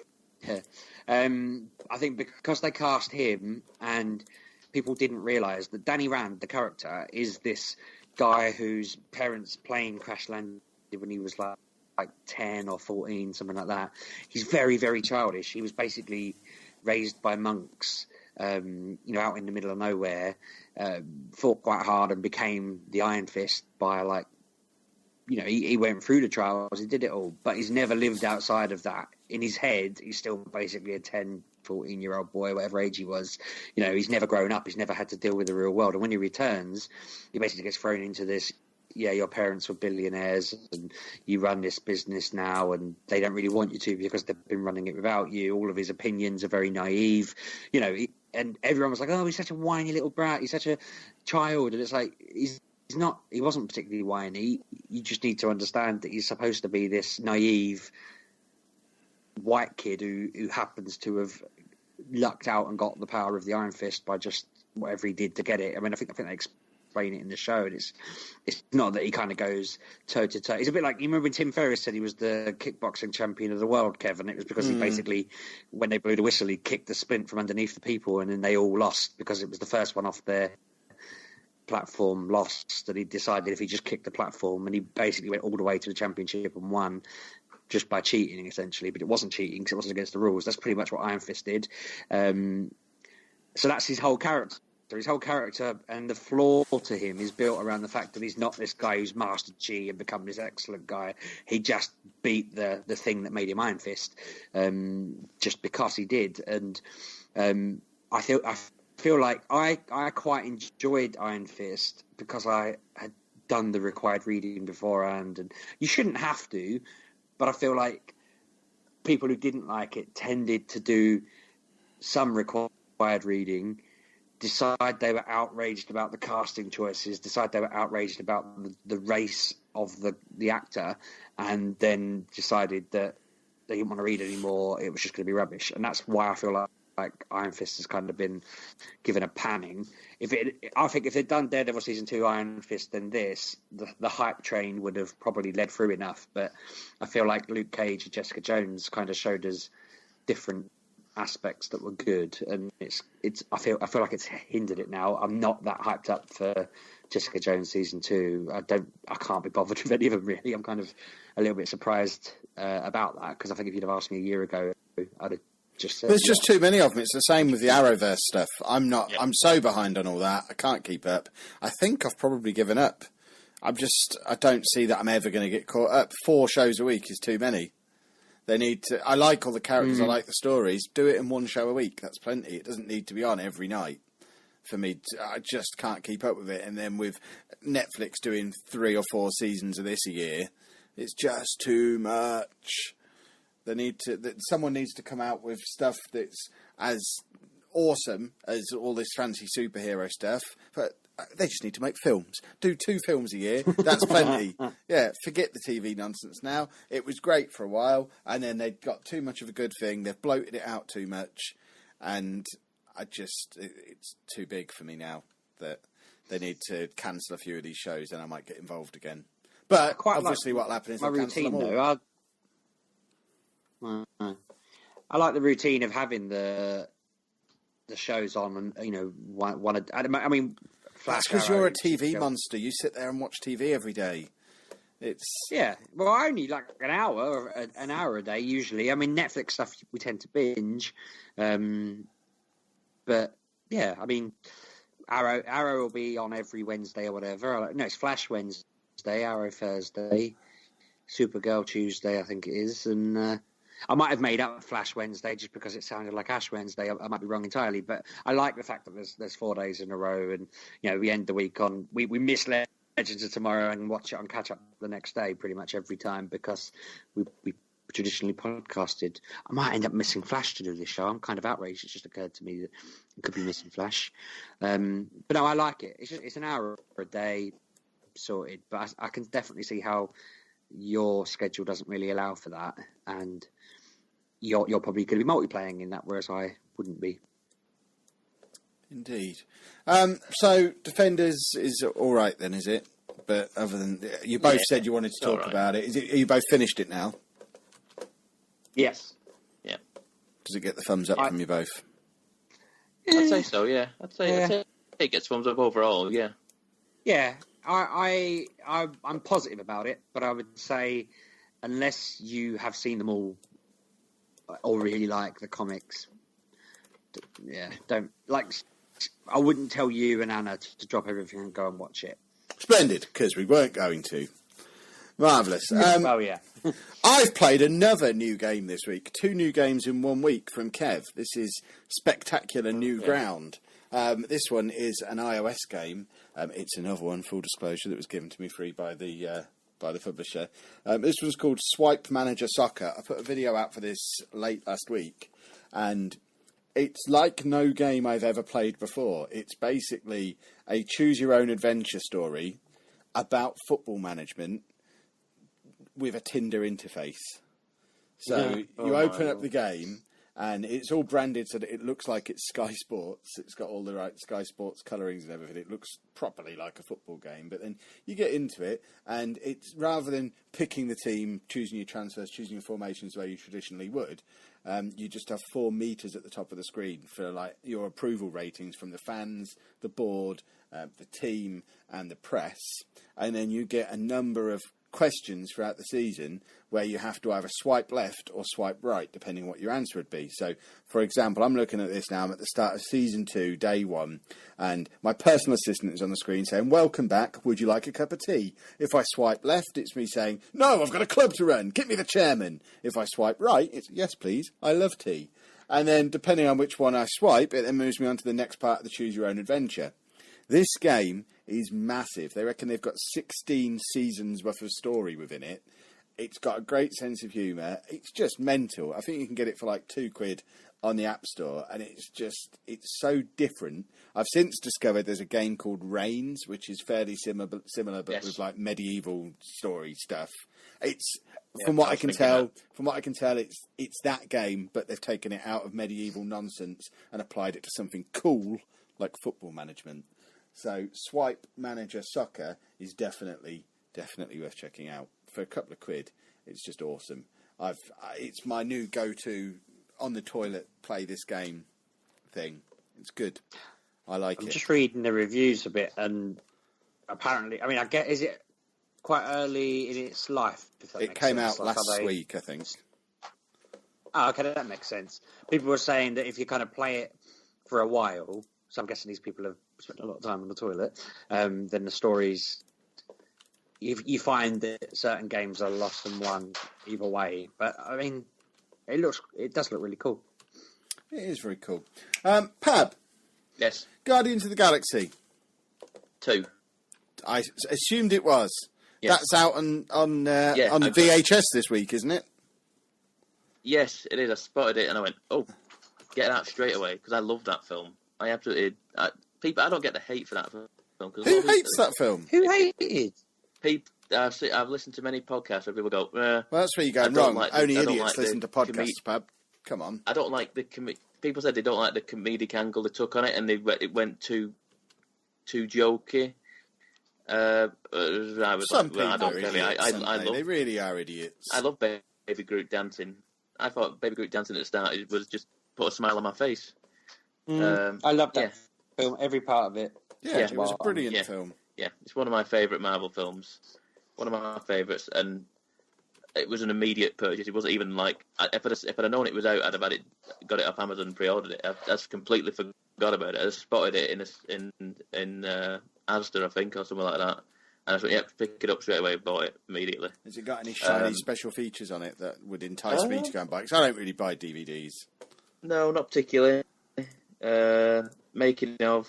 Yeah. I think because they cast him and people didn't realise that Danny Rand, the character, is this guy whose parents' plane crash landed when he was like 10 or 14, something like that. He's very, very childish. He was basically raised by monks, out in the middle of nowhere, fought quite hard and became the Iron Fist by he went through the trials, he did it all, but he's never lived outside of that. In his head, he's still basically a 10, 14-year-old boy, whatever age he was. He's never grown up, he's never had to deal with the real world. And when he returns, he basically gets thrown into this, your parents were billionaires and you run this business now and they don't really want you to because they've been running it without you. All of his opinions are very naive, and everyone was like, oh, he's such a whiny little brat, he's such a child. And it's like, he wasn't particularly whiny. You just need to understand that he's supposed to be this naive white kid who happens to have lucked out and got the power of the Iron Fist by just whatever he did to get it. I mean, I think they explain it in the show, and it's not that he kind of goes toe to toe. It's a bit like, you remember when Tim Ferriss said he was the kickboxing champion of the world, Kevin? It was because he basically, when they blew the whistle, he kicked the splint from underneath the people, and then they all lost because it was the first one off their platform lost, that he decided if he just kicked the platform, and he basically went all the way to the championship and won just by cheating, essentially. But it wasn't cheating because it wasn't against the rules. That's pretty much what Iron Fist did. So that's his whole character. His whole character and the flaw to him is built around the fact that he's not this guy who's mastered Chi and become this excellent guy. He just beat the thing that made him Iron Fist, just because he did. And I feel like I quite enjoyed Iron Fist because I had done the required reading beforehand, and you shouldn't have to, but I feel like people who didn't like it tended to do some required reading, decide they were outraged about the casting choices, decide they were outraged about the race of the actor, and then decided that they didn't want to read anymore, it was just going to be rubbish. And that's why I feel like Iron Fist has kind of been given a panning. I think if they'd done Daredevil Season 2 Iron Fist than this, the hype train would have probably led through enough. But I feel like Luke Cage and Jessica Jones kind of showed us different aspects that were good, and I feel like it's hindered it now. I'm not that hyped up for Jessica Jones Season 2. I can't be bothered with any of them, really. I'm kind of a little bit surprised about that, because I think if you'd have asked me a year ago, I'd have just said, there's just too many of them. It's the same with the Arrowverse stuff. I'm I'm so behind on all that. I can't keep up. I think I've probably given up. I don't see that I'm ever going to get caught up. 4 shows a week is too many. They need to. I like all the characters. I like the stories. Do it in 1 show a week. That's plenty. It doesn't need to be on every night. For me, I just can't keep up with it. And then with Netflix doing 3 or 4 seasons of this a year, it's just too much. Someone needs to come out with stuff that's as awesome as all this fancy superhero stuff, but they just need to make films. Do 2 films a year. That's plenty. Yeah, forget the TV nonsense now. It was great for a while, and then they got too much of a good thing. They've bloated it out too much, and it's too big for me now that they need to cancel a few of these shows, and I might get involved again. But obviously what'll happen is they'll cancel them all. I like the routine of having the shows on, and I mean, that's because you're a TV monster. You sit there and watch TV every day. Well, only like an hour a day usually. I mean, Netflix stuff we tend to binge, but yeah, I mean, Arrow will be on every Wednesday or whatever. No, it's Flash Wednesday, Arrow Thursday, Supergirl Tuesday, I think it is, and I might have made up Flash Wednesday just because it sounded like Ash Wednesday. I might be wrong entirely, but I like the fact that there's 4 days in a row, and we end the week on we miss Legends of Tomorrow and watch it on catch up the next day pretty much every time because we traditionally podcasted. I might end up missing Flash to do this show. I'm kind of outraged. It's just occurred to me that I could be missing Flash, but no, I like it. It's an hour a day sorted, but I can definitely see how your schedule doesn't really allow for that, and you're probably going to be multiplaying in that, whereas I wouldn't be. Indeed. So Defenders is all right then, is it? But other than you both said you wanted to talk about it. Are you both finished it now? Yes. Yeah. Does it get the thumbs up from you both? I'd say so. Yeah. I'd say it gets thumbs up overall. Yeah. Yeah. I'm positive about it, but I would say unless you have seen them all or really like the comics, don't like. I wouldn't tell you and Anna to drop everything and go and watch it. Splendid, because we weren't going to. Marvellous. Oh yeah. I've played another new game this week. 2 new games in 1 week from Kev. This is Spectacular New Ground. This one is an iOS game. It's another one, full disclosure, that was given to me free by the publisher. This one's called Swipe Manager Soccer. I put a video out for this late last week, and it's like no game I've ever played before. It's basically a choose-your-own-adventure story about football management with a Tinder interface. So you open up the game, and it's all branded so that it looks like it's Sky Sports. It's got all the right Sky Sports colourings and everything. It looks properly like a football game. But then you get into it, and it's rather than picking the team, choosing your transfers, choosing your formations the way you traditionally would, you just have 4 meters at the top of the screen for like your approval ratings from the fans, the board, the team, and the press. And then you get a number of questions throughout the season where you have to either swipe left or swipe right, depending on what your answer would be. So, for example, I'm looking at this now. I'm at the start of season 2, day 1, and my personal assistant is on the screen saying, "Welcome back. Would you like a cup of tea?" If I swipe left, it's me saying, "No, I've got a club to run. Get me the chairman." If I swipe right, it's, "Yes, please. I love tea." And then, depending on which one I swipe, it then moves me on to the next part of the Choose Your Own Adventure. This game is massive. They reckon they've got 16 seasons worth of story within it. It's got a great sense of humour. It's just mental. I think you can get it for like £2 on the App Store, and it's so different. I've since discovered there's a game called Reigns, which is fairly similar, but with like medieval story stuff. It's from what I can tell, it's that game, but they've taken it out of medieval nonsense and applied it to something cool like football management. So Swipe Manager Soccer is definitely worth checking out. For a couple of £. It's just awesome. It's my new go-to on the toilet play this game thing. It's good. I like it. I'm just reading the reviews a bit, and apparently, I mean, is it quite early in its life? It came out last week, I think. Oh, okay, that makes sense. People were saying that if you kind of play it for a while, so I'm guessing these people have spent a lot of time on the toilet, then the stories, you find that certain games are lost and won either way. But I mean, it does look really cool. It is very cool. Pab. Yes. Guardians of the Galaxy 2. I assumed it was. Yes. That's out on VHS this week, isn't it? Yes, it is. I spotted it and I went, "Oh, get it out straight away," because I love that film. I absolutely. I don't get the hate for that film. Who hates that film? Who hated? People. I've listened to many podcasts where people go, well, that's where you're going wrong. Only idiots listen to podcasts, Pab. Come on. I don't like the people said they don't like the comedic angle they took on it, and it went too jokey. I was Some like, people I don't are really. idiots, they really are idiots. I love Baby Groot dancing. I thought Baby Groot dancing at the start was just put a smile on my face. I love that film, every part of it. Yeah, it was a brilliant film. Yeah, it's one of my favourite Marvel films. One of my favourites, and it was an immediate purchase. It wasn't even like if I'd known it was out, I'd have got it off Amazon and pre-ordered it. I've completely forgot about it. I spotted it in Asda, I think, or something like that. And I thought, yep, pick it up straight away, bought it immediately. Has it got any shiny special features on it that would entice me to go and buy it? Because I don't really buy DVDs. No, not particularly. Making of,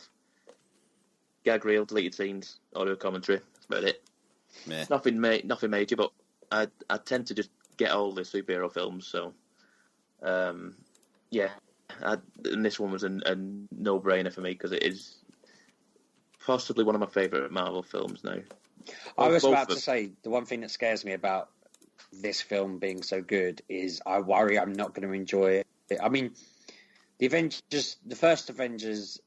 gag reel, deleted scenes, audio commentary. That's about it. Yeah. Nothing major, but I tend to just get all the superhero films, so yeah. And this one was a no-brainer for me because it is possibly one of my favourite Marvel films now. I was about to say, the one thing that scares me about this film being so good is I worry I'm not going to enjoy it. I mean, the first Avengers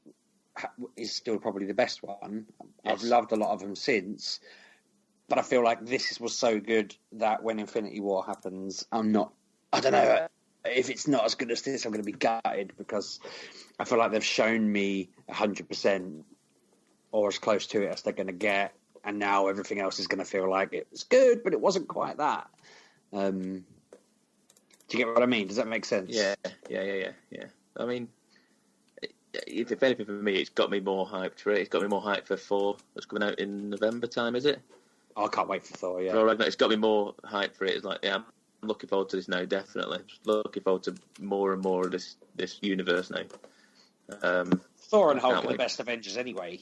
is still probably the best one. Yes. I've loved a lot of them since, but I feel like this was so good that when Infinity War happens, I don't know, if it's not as good as this, I'm going to be gutted because I feel like they've shown me 100% or as close to it as they're going to get. And now everything else is going to feel like it was good, but it wasn't quite that. Do you get what I mean? Does that make sense? Yeah. I mean, if anything for me, it's got me more hyped for it. It's got me more hyped for Thor that's coming out in November time, is it? Oh, I can't wait for Thor, yeah. It's got me more hyped for it. It's like, yeah, I'm looking forward to this now, definitely. Just looking forward to more and more of this universe now. Thor and Hulk are the best Avengers anyway.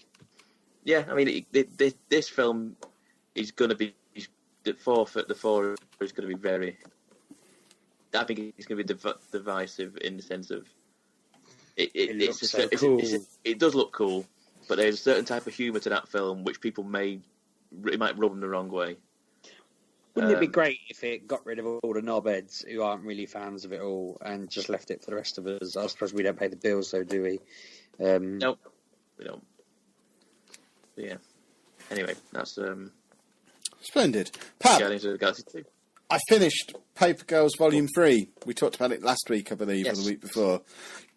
Yeah, I mean, this film is going to be the Thor is going to be very. I think it's going to be divisive in the sense of it does look cool, but there's a certain type of humour to that film which people might rub them the wrong way. Wouldn't it be great if it got rid of all the knobheads who aren't really fans of it all and just left it for the rest of us? I suppose we don't pay the bills, though, do we? Nope, we don't. But yeah. Anyway, that's splendid. Pat, Guardians of the Galaxy 2. I finished Paper Girls Volume 3. We talked about it last week, I believe, or the week before.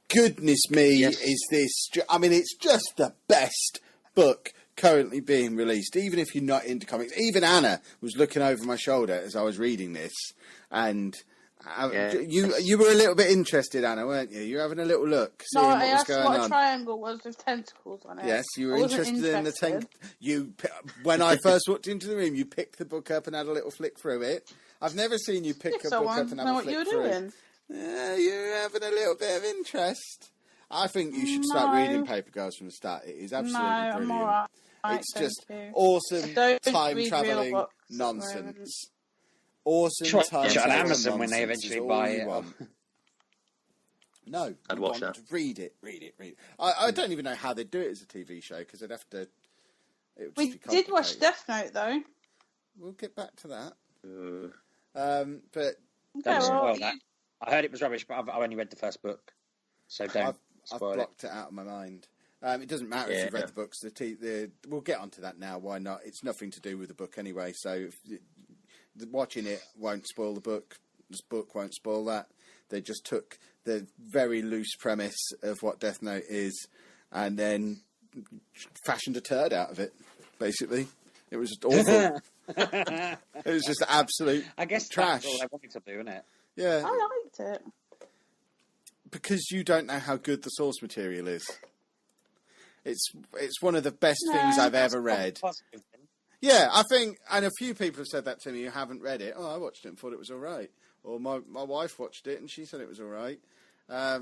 Goodness me, is this... I mean, it's just the best book currently being released, even if you're not into comics. Even Anna was looking over my shoulder as I was reading this, and you were a little bit interested, Anna, weren't you? You were having a little look, seeing what was going on. What a triangle was with tentacles on it. Yes, you were interested in the when I first walked into the room, you picked the book up and had a little flick through it. I've never seen you pick a book up and have a flick through it. Yeah, you're having a little bit of interest. I think you should start reading Paper Girls from the start. It is absolutely brilliant. I'm all right. It's just awesome time travelling nonsense. Awesome time travelling Amazon when they eventually buy it. No, I'd watch that. Read it. I don't even know how they'd do it as a TV show because they'd have to. We did watch Death Note though. We'll get back to that. But I heard it was rubbish, but I've only read the first book, so don't. I've blocked it out of my mind. It doesn't matter if you've read the books. We'll get onto that now. Why not? It's nothing to do with the book anyway. So watching it won't spoil the book. This book won't spoil that. They just took the very loose premise of what Death Note is, and then fashioned a turd out of it. Basically, it was just awful. It was just absolute. I guess trash. That's all they wanted to do, isn't it? Yeah, I liked it because you don't know how good the source material is. It's one of the best things I've ever read. Yeah, I think, and a few people have said that to me who haven't read it. Oh, I watched it and thought it was all right. Or my wife watched it and she said it was all right. I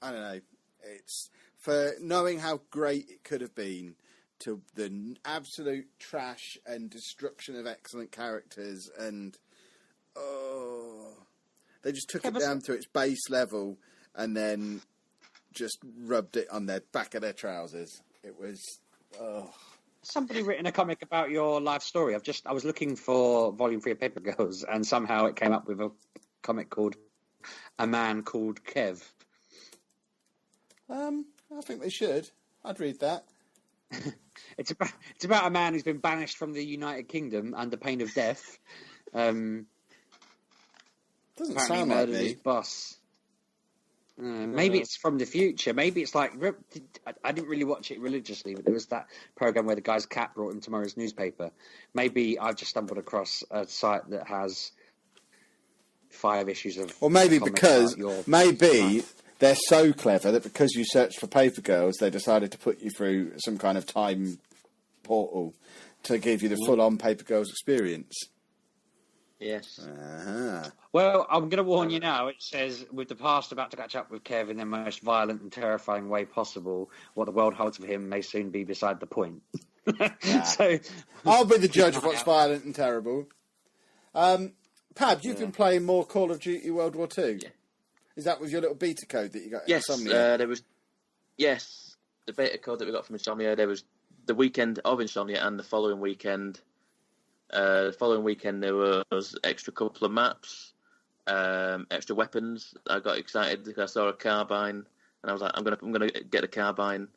don't know. It's for knowing how great it could have been to the absolute trash and destruction of excellent characters, and they just took it down to its base level and then just rubbed it on their back of their trousers. It was Somebody written a comic about your life story. I was looking for Volume 3 of Paper Girls, and somehow it came up with a comic called A Man Called Kev. I think they should. I'd read that. It's about a man who's been banished from the United Kingdom under pain of death. Doesn't sound like me. His boss. Maybe it's from the future. Maybe it's like I didn't really watch it religiously, but there was that program where the guy's cat brought him tomorrow's newspaper. Maybe I've just stumbled across a site that has 5 issues of. Or maybe because they're so clever that because you searched for Paper Girls, they decided to put you through some kind of time portal to give you the full-on Paper Girls experience. Yes. Uh-huh. Well, I'm going to warn you now. It says, with the past about to catch up with Kev in the most violent and terrifying way possible, what the world holds for him may soon be beside the point. So, I'll be the judge of what's violent and terrible. Pab, you've been playing more Call of Duty World War II. Yeah. Is that with your little beta code that you got? Yes, there was. Yes, the beta code that we got from Insomnia. There was the weekend of Insomnia and the following weekend. The following weekend there was extra couple of maps, extra weapons. I got excited because I saw a carbine, and I was like, I'm gonna get a carbine,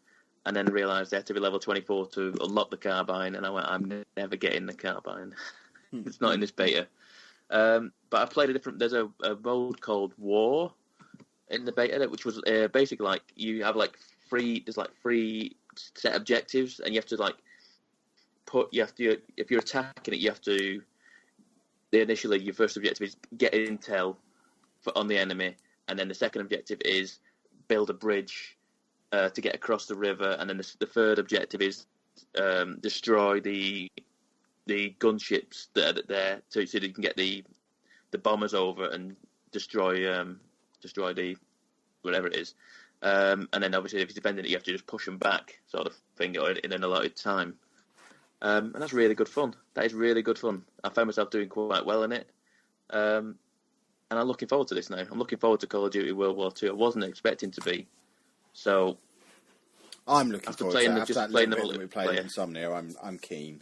and then realised they had to be level 24 to unlock the carbine, and I went, I'm never getting the carbine. It's not in this beta. But I played a different. There's a mode called War in the beta, which was basically like you have like three set objectives, and you have to like if you're attacking it, you have to. Initially, your first objective is get intel on the enemy, and then the second objective is build a bridge to get across the river, and then the third objective is destroy the gunships that are there, so that you can get the bombers over and destroy the whatever it is, and then obviously if you're defending it, you have to just push them back, sort of thing, in an allotted time. And that's really good fun. That is really good fun. I found myself doing quite well in it, and I'm looking forward to this now. I'm looking forward to Call of Duty World War II. I wasn't expecting to be, so I'm looking forward to it. After that little bit that we played Insomnia, I'm keen.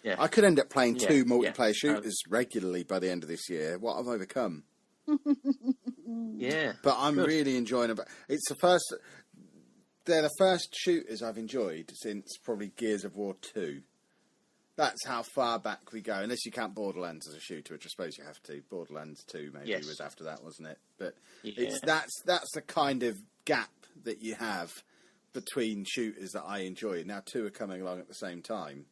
Yeah. I could end up playing two multiplayer shooters regularly by the end of this year. What have I become? Yeah, but I'm really enjoying it. They're the first shooters I've enjoyed since probably Gears of War 2. That's how far back we go, unless you count Borderlands as a shooter, which I suppose you have to. Borderlands 2 maybe was after that, wasn't it? But that's the kind of gap that you have between shooters that I enjoy. Now 2 are coming along at the same time.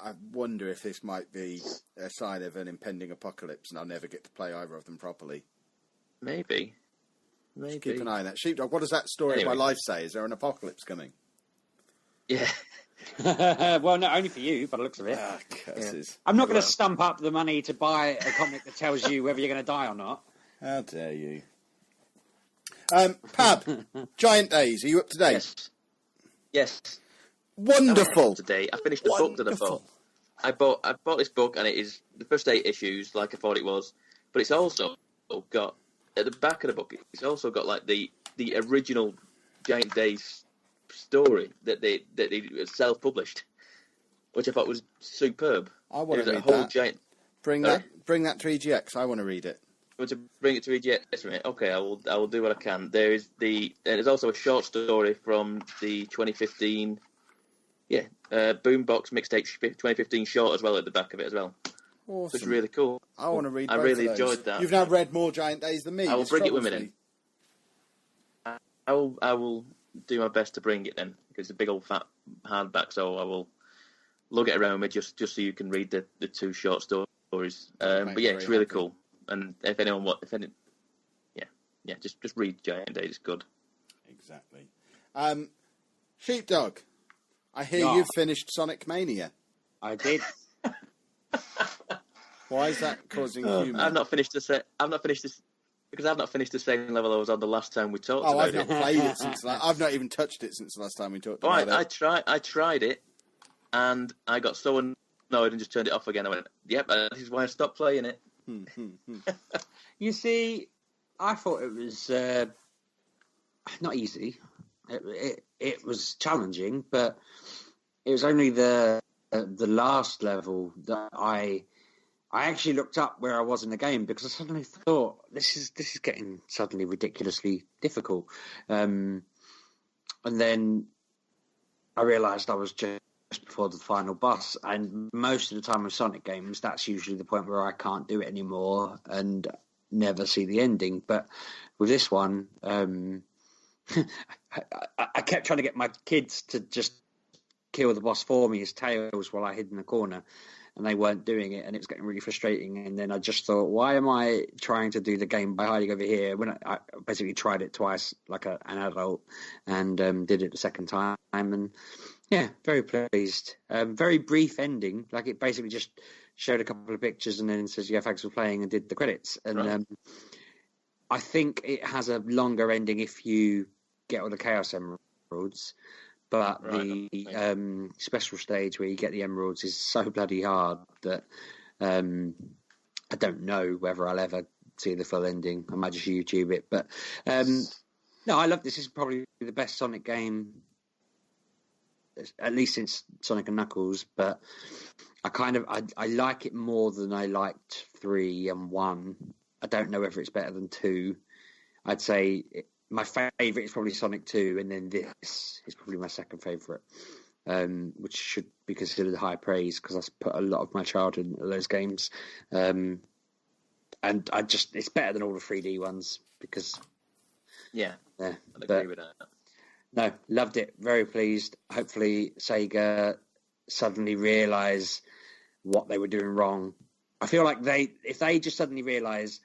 I wonder if this might be a sign of an impending apocalypse and I'll never get to play either of them properly. Maybe. Just keep an eye on that. Sheepdog, what does that story of my life say? Is there an apocalypse coming? Yeah. Well, not only for you, by the looks of it. Curses. Yeah. I'm not going to stump up the money to buy a comic that tells you whether you're going to die or not. How dare you. Pab, Giant Days, are you up to date? Yes. Wonderful. Today, I finished the book that I bought. I bought this book, and it is the first 8 issues, like I thought it was. But it's also got at the back of the book. It's also got like the original Giant Days story that they self-published, which I thought was superb. I want to read that. Bring that to EGX. I want to read it. You want to bring it to EGX, right? Okay, I will do what I can. There's also a short story from the 2015. Boombox Mixtape 2015 short as well at the back of it as well. Awesome. It's really cool. I want to read I really enjoyed that. You've now read more Giant Days than me. I will bring it with me then. I will do my best to bring it then, because it's a big old fat hardback, so I will lug it around with me just so you can read the 2 short stories. But yeah, it's really cool. And if anyone just read Giant Days. It's good. Exactly. Sheepdog, I hear you've finished Sonic Mania. I did. Why is that causing humour? I've not finished this because I've not finished the same level I was on the last time we talked about it. I've not played it since. I've not even touched it since the last time we talked about it. I tried it, and I got so annoyed and just turned it off again. I went, "Yep, this is why I stopped playing it." You see, I thought it was not easy. It was challenging, but it was only the last level that I actually looked up where I was in the game, because I suddenly thought this is getting suddenly ridiculously difficult, and then I realised I was just before the final boss, and most of the time with Sonic games, that's usually the point where I can't do it anymore and never see the ending. But with this one, I kept trying to get my kids to just kill the boss for me as Tails while I hid in the corner. and they weren't doing it, and it was getting really frustrating. And then I just thought, why am I trying to do the game by hiding over here when I basically tried it twice like an adult, and did it the second time, and yeah, very pleased. Very brief ending, like it basically just showed a couple of pictures and then says, yeah, thanks for playing, and did the credits. And Right. I think it has a longer ending if you get all the Chaos Emeralds, but Right, the special stage where you get the Emeralds is so bloody hard that I don't know whether I'll ever see the full ending. I might just YouTube it. But no, I love this. This is probably the best Sonic game, at least since Sonic and Knuckles, but I like it more than I liked 3 and 1. I don't know whether it's better than 2. I'd say my favourite is probably Sonic 2, and then this is probably my second favourite, which should be considered high praise because I put a lot of my childhood into those games. And it's better than all the 3D ones because... Yeah, yeah, I'd agree with that. No, loved it. Very pleased. Hopefully Sega suddenly realise what they were doing wrong. I feel like if they just suddenly realise,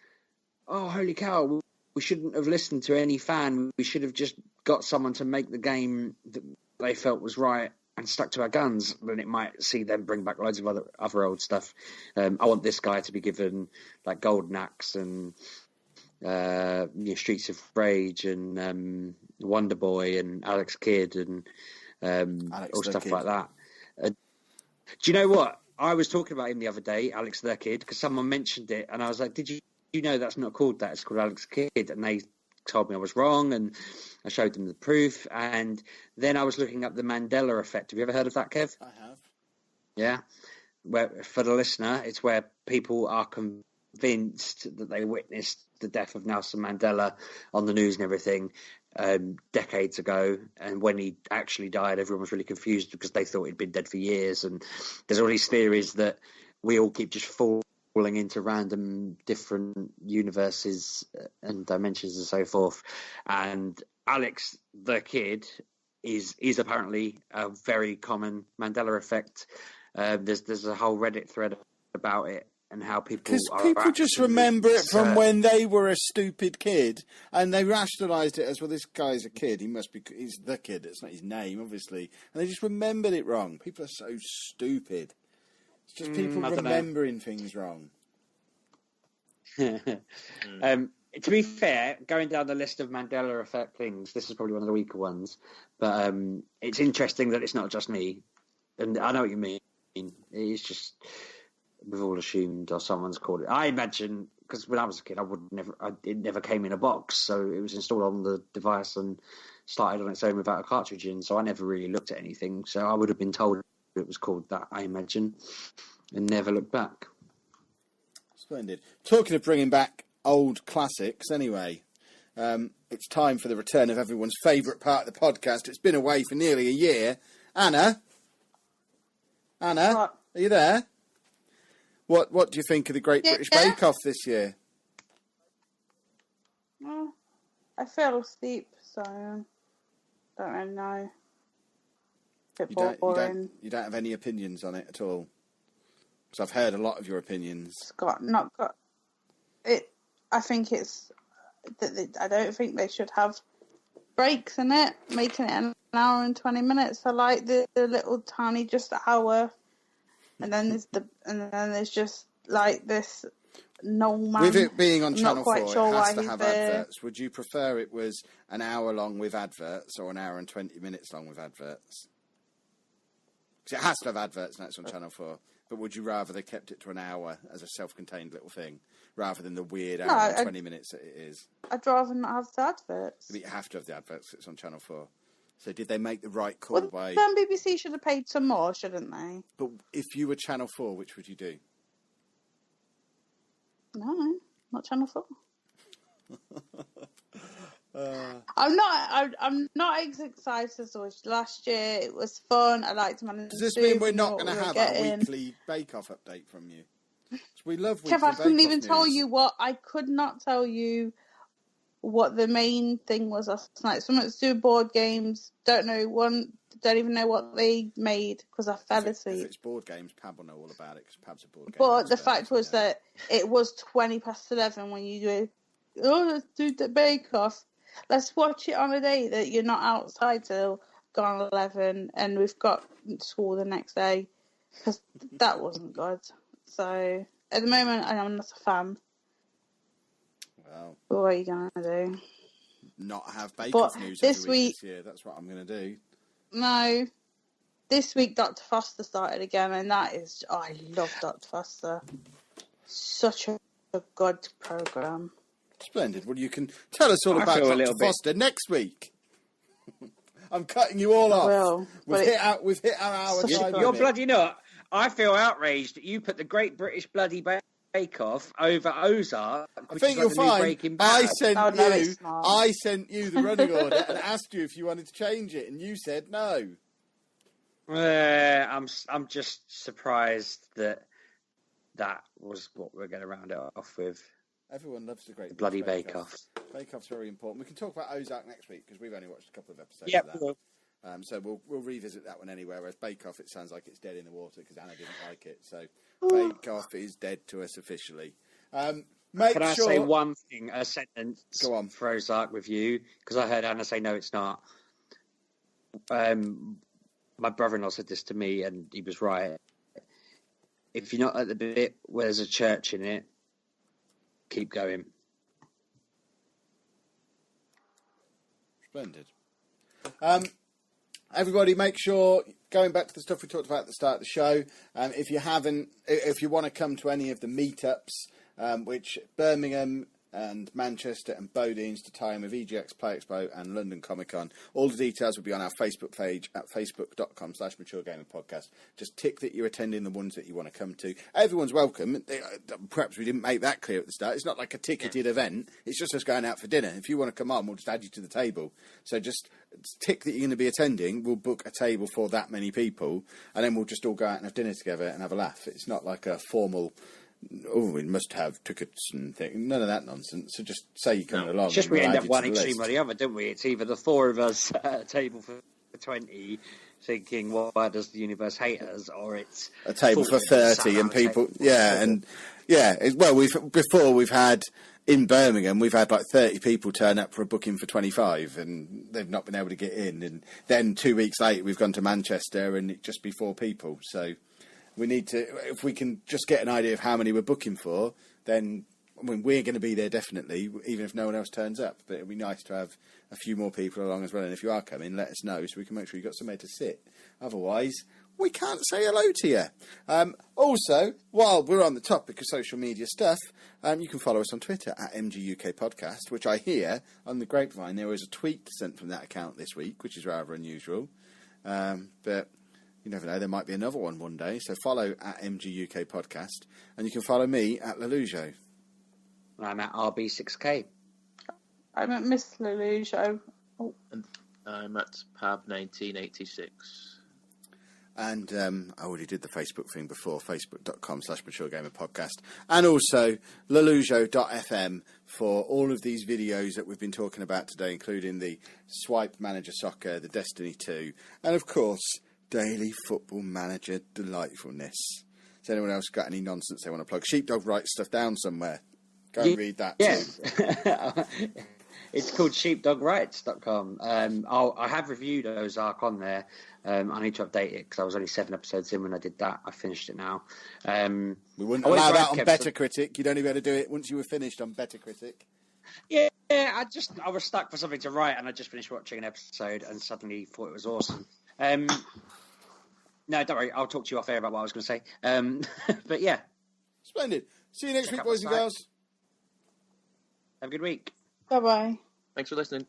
oh, holy cow, we shouldn't have listened to any fan. We should have just got someone to make the game that they felt was right and stuck to our guns, then it might see them bring back loads of other old stuff. I want this guy to be given like Golden Axe and Streets of Rage and Wonder Boy and Alex Kidd and all stuff like that. Do you know what? I was talking about him the other day, Alex the Kid, because someone mentioned it, and I was like, "Did you know that's not called that? It's called Alex Kidd." And they told me I was wrong, and I showed them the proof. And then I was looking up the Mandela effect. Have you ever heard of that, Kev? I have. Yeah. Where, for the listener, it's where people are convinced that they witnessed the death of Nelson Mandela on the news and everything decades ago, and when he actually died, everyone was really confused because they thought he'd been dead for years. And there's all these theories that we all keep just falling into random different universes and dimensions and so forth. And Alex the Kid is apparently a very common Mandela effect. There's a whole Reddit thread about it and how people just remember it from when they were a stupid kid, and they rationalised it as, well, this guy's a kid, he's the kid, it's not his name, obviously, and they just remembered it wrong. People are so stupid. It's just people remembering things wrong. To be fair, going down the list of Mandela effect things, this is probably one of the weaker ones, but it's interesting that it's not just me, and I know what you mean. It's just, we've all assumed, or someone's called it. I imagine, because when I was a kid, it never came in a box, so it was installed on the device and started on its own without a cartridge in, so I never really looked at anything, so I would have been told it was called that, I imagine, and never looked back. Splendid. Talking of bringing back old classics, anyway, it's time for the return of everyone's favourite part of the podcast. It's been away for nearly a year. Anna, what? Are you there? What do you think of the Great British Bake Off this year? Well, I fell asleep, so don't really know. Bit boring. You don't have any opinions on it at all? Because I've heard a lot of your opinions. Not got it. I think it's. I don't think they should have breaks in it, making it an hour and 20 minutes. I like the little tiny just hour, and then there's just like this. No man. With it being on Channel 4, sure it has to have adverts. Would you prefer it was an hour long with adverts or an hour and 20 minutes long with adverts? Because it has to have adverts and it's on Channel 4. But would you rather they kept it to an hour as a self-contained little thing, rather than the weird hour and 20 minutes that it is? I'd rather not have the adverts. But you have to have the adverts because it's on Channel 4. So did they make the right call by... Then BBC should have paid some more, shouldn't they? But if you were Channel 4, which would you do? No, not Channel 4. I'm not as excited as I was last year. It was fun. I liked Man. Does this mean we're not going to have a weekly Bake Off update from you? We love weekly Kev, I couldn't even news. tell you what. I could not tell you what the main thing was last night. Something to do with board games. Don't even know what they made because I fell asleep. If it's board games, Pab will know all about it because Pab's a board game. But the fact was that it was 11:20 when you go, let's do the bake-off. Let's watch it on a day that you're not outside till gone 11 and we've got school the next day because that wasn't good. So at the moment, I'm not a fan. Well, what are you going to do? Not have bake-off news every week this year. That's what I'm going to do. No. This week, Dr. Foster started again, and I love Dr. Foster. Such a good programme. Splendid. Well, you can tell us all about Dr. Foster next week. I'm cutting you all off. We've hit our hour. You're bloody not. I feel outraged that you put the Great British Bloody Bake Off over Ozark. I think you'll find I sent you the running order and asked you if you wanted to change it, and you said no. I'm just surprised that was what we're going to round it off with. Everyone loves the Great Bloody Bake Off. Bake Off's very important. We can talk about Ozark next week because we've only watched a couple of episodes of that. So we'll revisit that one anyway. Whereas Bake Off, it sounds like it's dead in the water because Anna didn't like it. So Bake Off is dead to us officially. Can I say one thing, a sentence for Ozark with you? Because I heard Anna say, no, it's not. My brother-in-law said this to me, and he was right. If you're not at the bit where there's a church in it, keep going. Splendid. Everybody, make sure, going back to the stuff we talked about at the start of the show, if you want to come to any of the meetups, which Birmingham and Manchester and Bodeans to tie in with EGX Play Expo and London Comic Con. All the details will be on our Facebook page at facebook.com/MatureGamingPodcast. Just tick that you're attending the ones that you want to come to. Everyone's welcome. Perhaps we didn't make that clear at the start. It's not like a ticketed event. It's just us going out for dinner. If you want to come on, we'll just add you to the table. So just tick that you're going to be attending. We'll book a table for that many people, and then we'll just all go out and have dinner together and have a laugh. It's not like a formal... we must have tickets and things. None of that nonsense. So just say you're coming along. It's just we end up one extreme or the other, don't we? It's either the four of us at a table for 20 thinking, why does the universe hate us? Or it's a table for 30 and people... We've had... In Birmingham, we've had like 30 people turn up for a booking for 25 and they've not been able to get in. And then 2 weeks later, we've gone to Manchester and it just be 4 people. So... we need to, if we can just get an idea of how many we're booking for, then we're going to be there definitely, even if no one else turns up. But it'd be nice to have a few more people along as well. And if you are coming, let us know so we can make sure you've got somewhere to sit. Otherwise, we can't say hello to you. Also, while we're on the topic of social media stuff, you can follow us on Twitter at MGUK Podcast, which I hear on the grapevine there was a tweet sent from that account this week, which is rather unusual. But... you never know, there might be another one day. So follow at MGUK Podcast. And you can follow me at Lelujo. I'm at RB6K. I'm at Miss Lelujo. Oh. And I'm at Pab1986. And I already did the Facebook thing before, facebook.com/MatureGamerPodcast. And also Lelujo.fm for all of these videos that we've been talking about today, including the Swipe Manager Soccer, the Destiny 2, and of course... Daily Football Manager delightfulness. Has anyone else got any nonsense they want to plug? Sheepdog writes stuff down somewhere. Go and read that too. It's called sheepdogrights.com. I have reviewed Ozark on there. I need to update it because I was only 7 episodes in when I did that. I finished it now. We wouldn't allow that on Metacritic. You'd only be able to do it once you were finished on Metacritic. Yeah, I was stuck for something to write and I just finished watching an episode and suddenly thought it was awesome. No, don't worry. I'll talk to you off air about what I was going to say. But yeah. Splendid. See you next week, boys and girls. Have a good week. Bye-bye. Thanks for listening.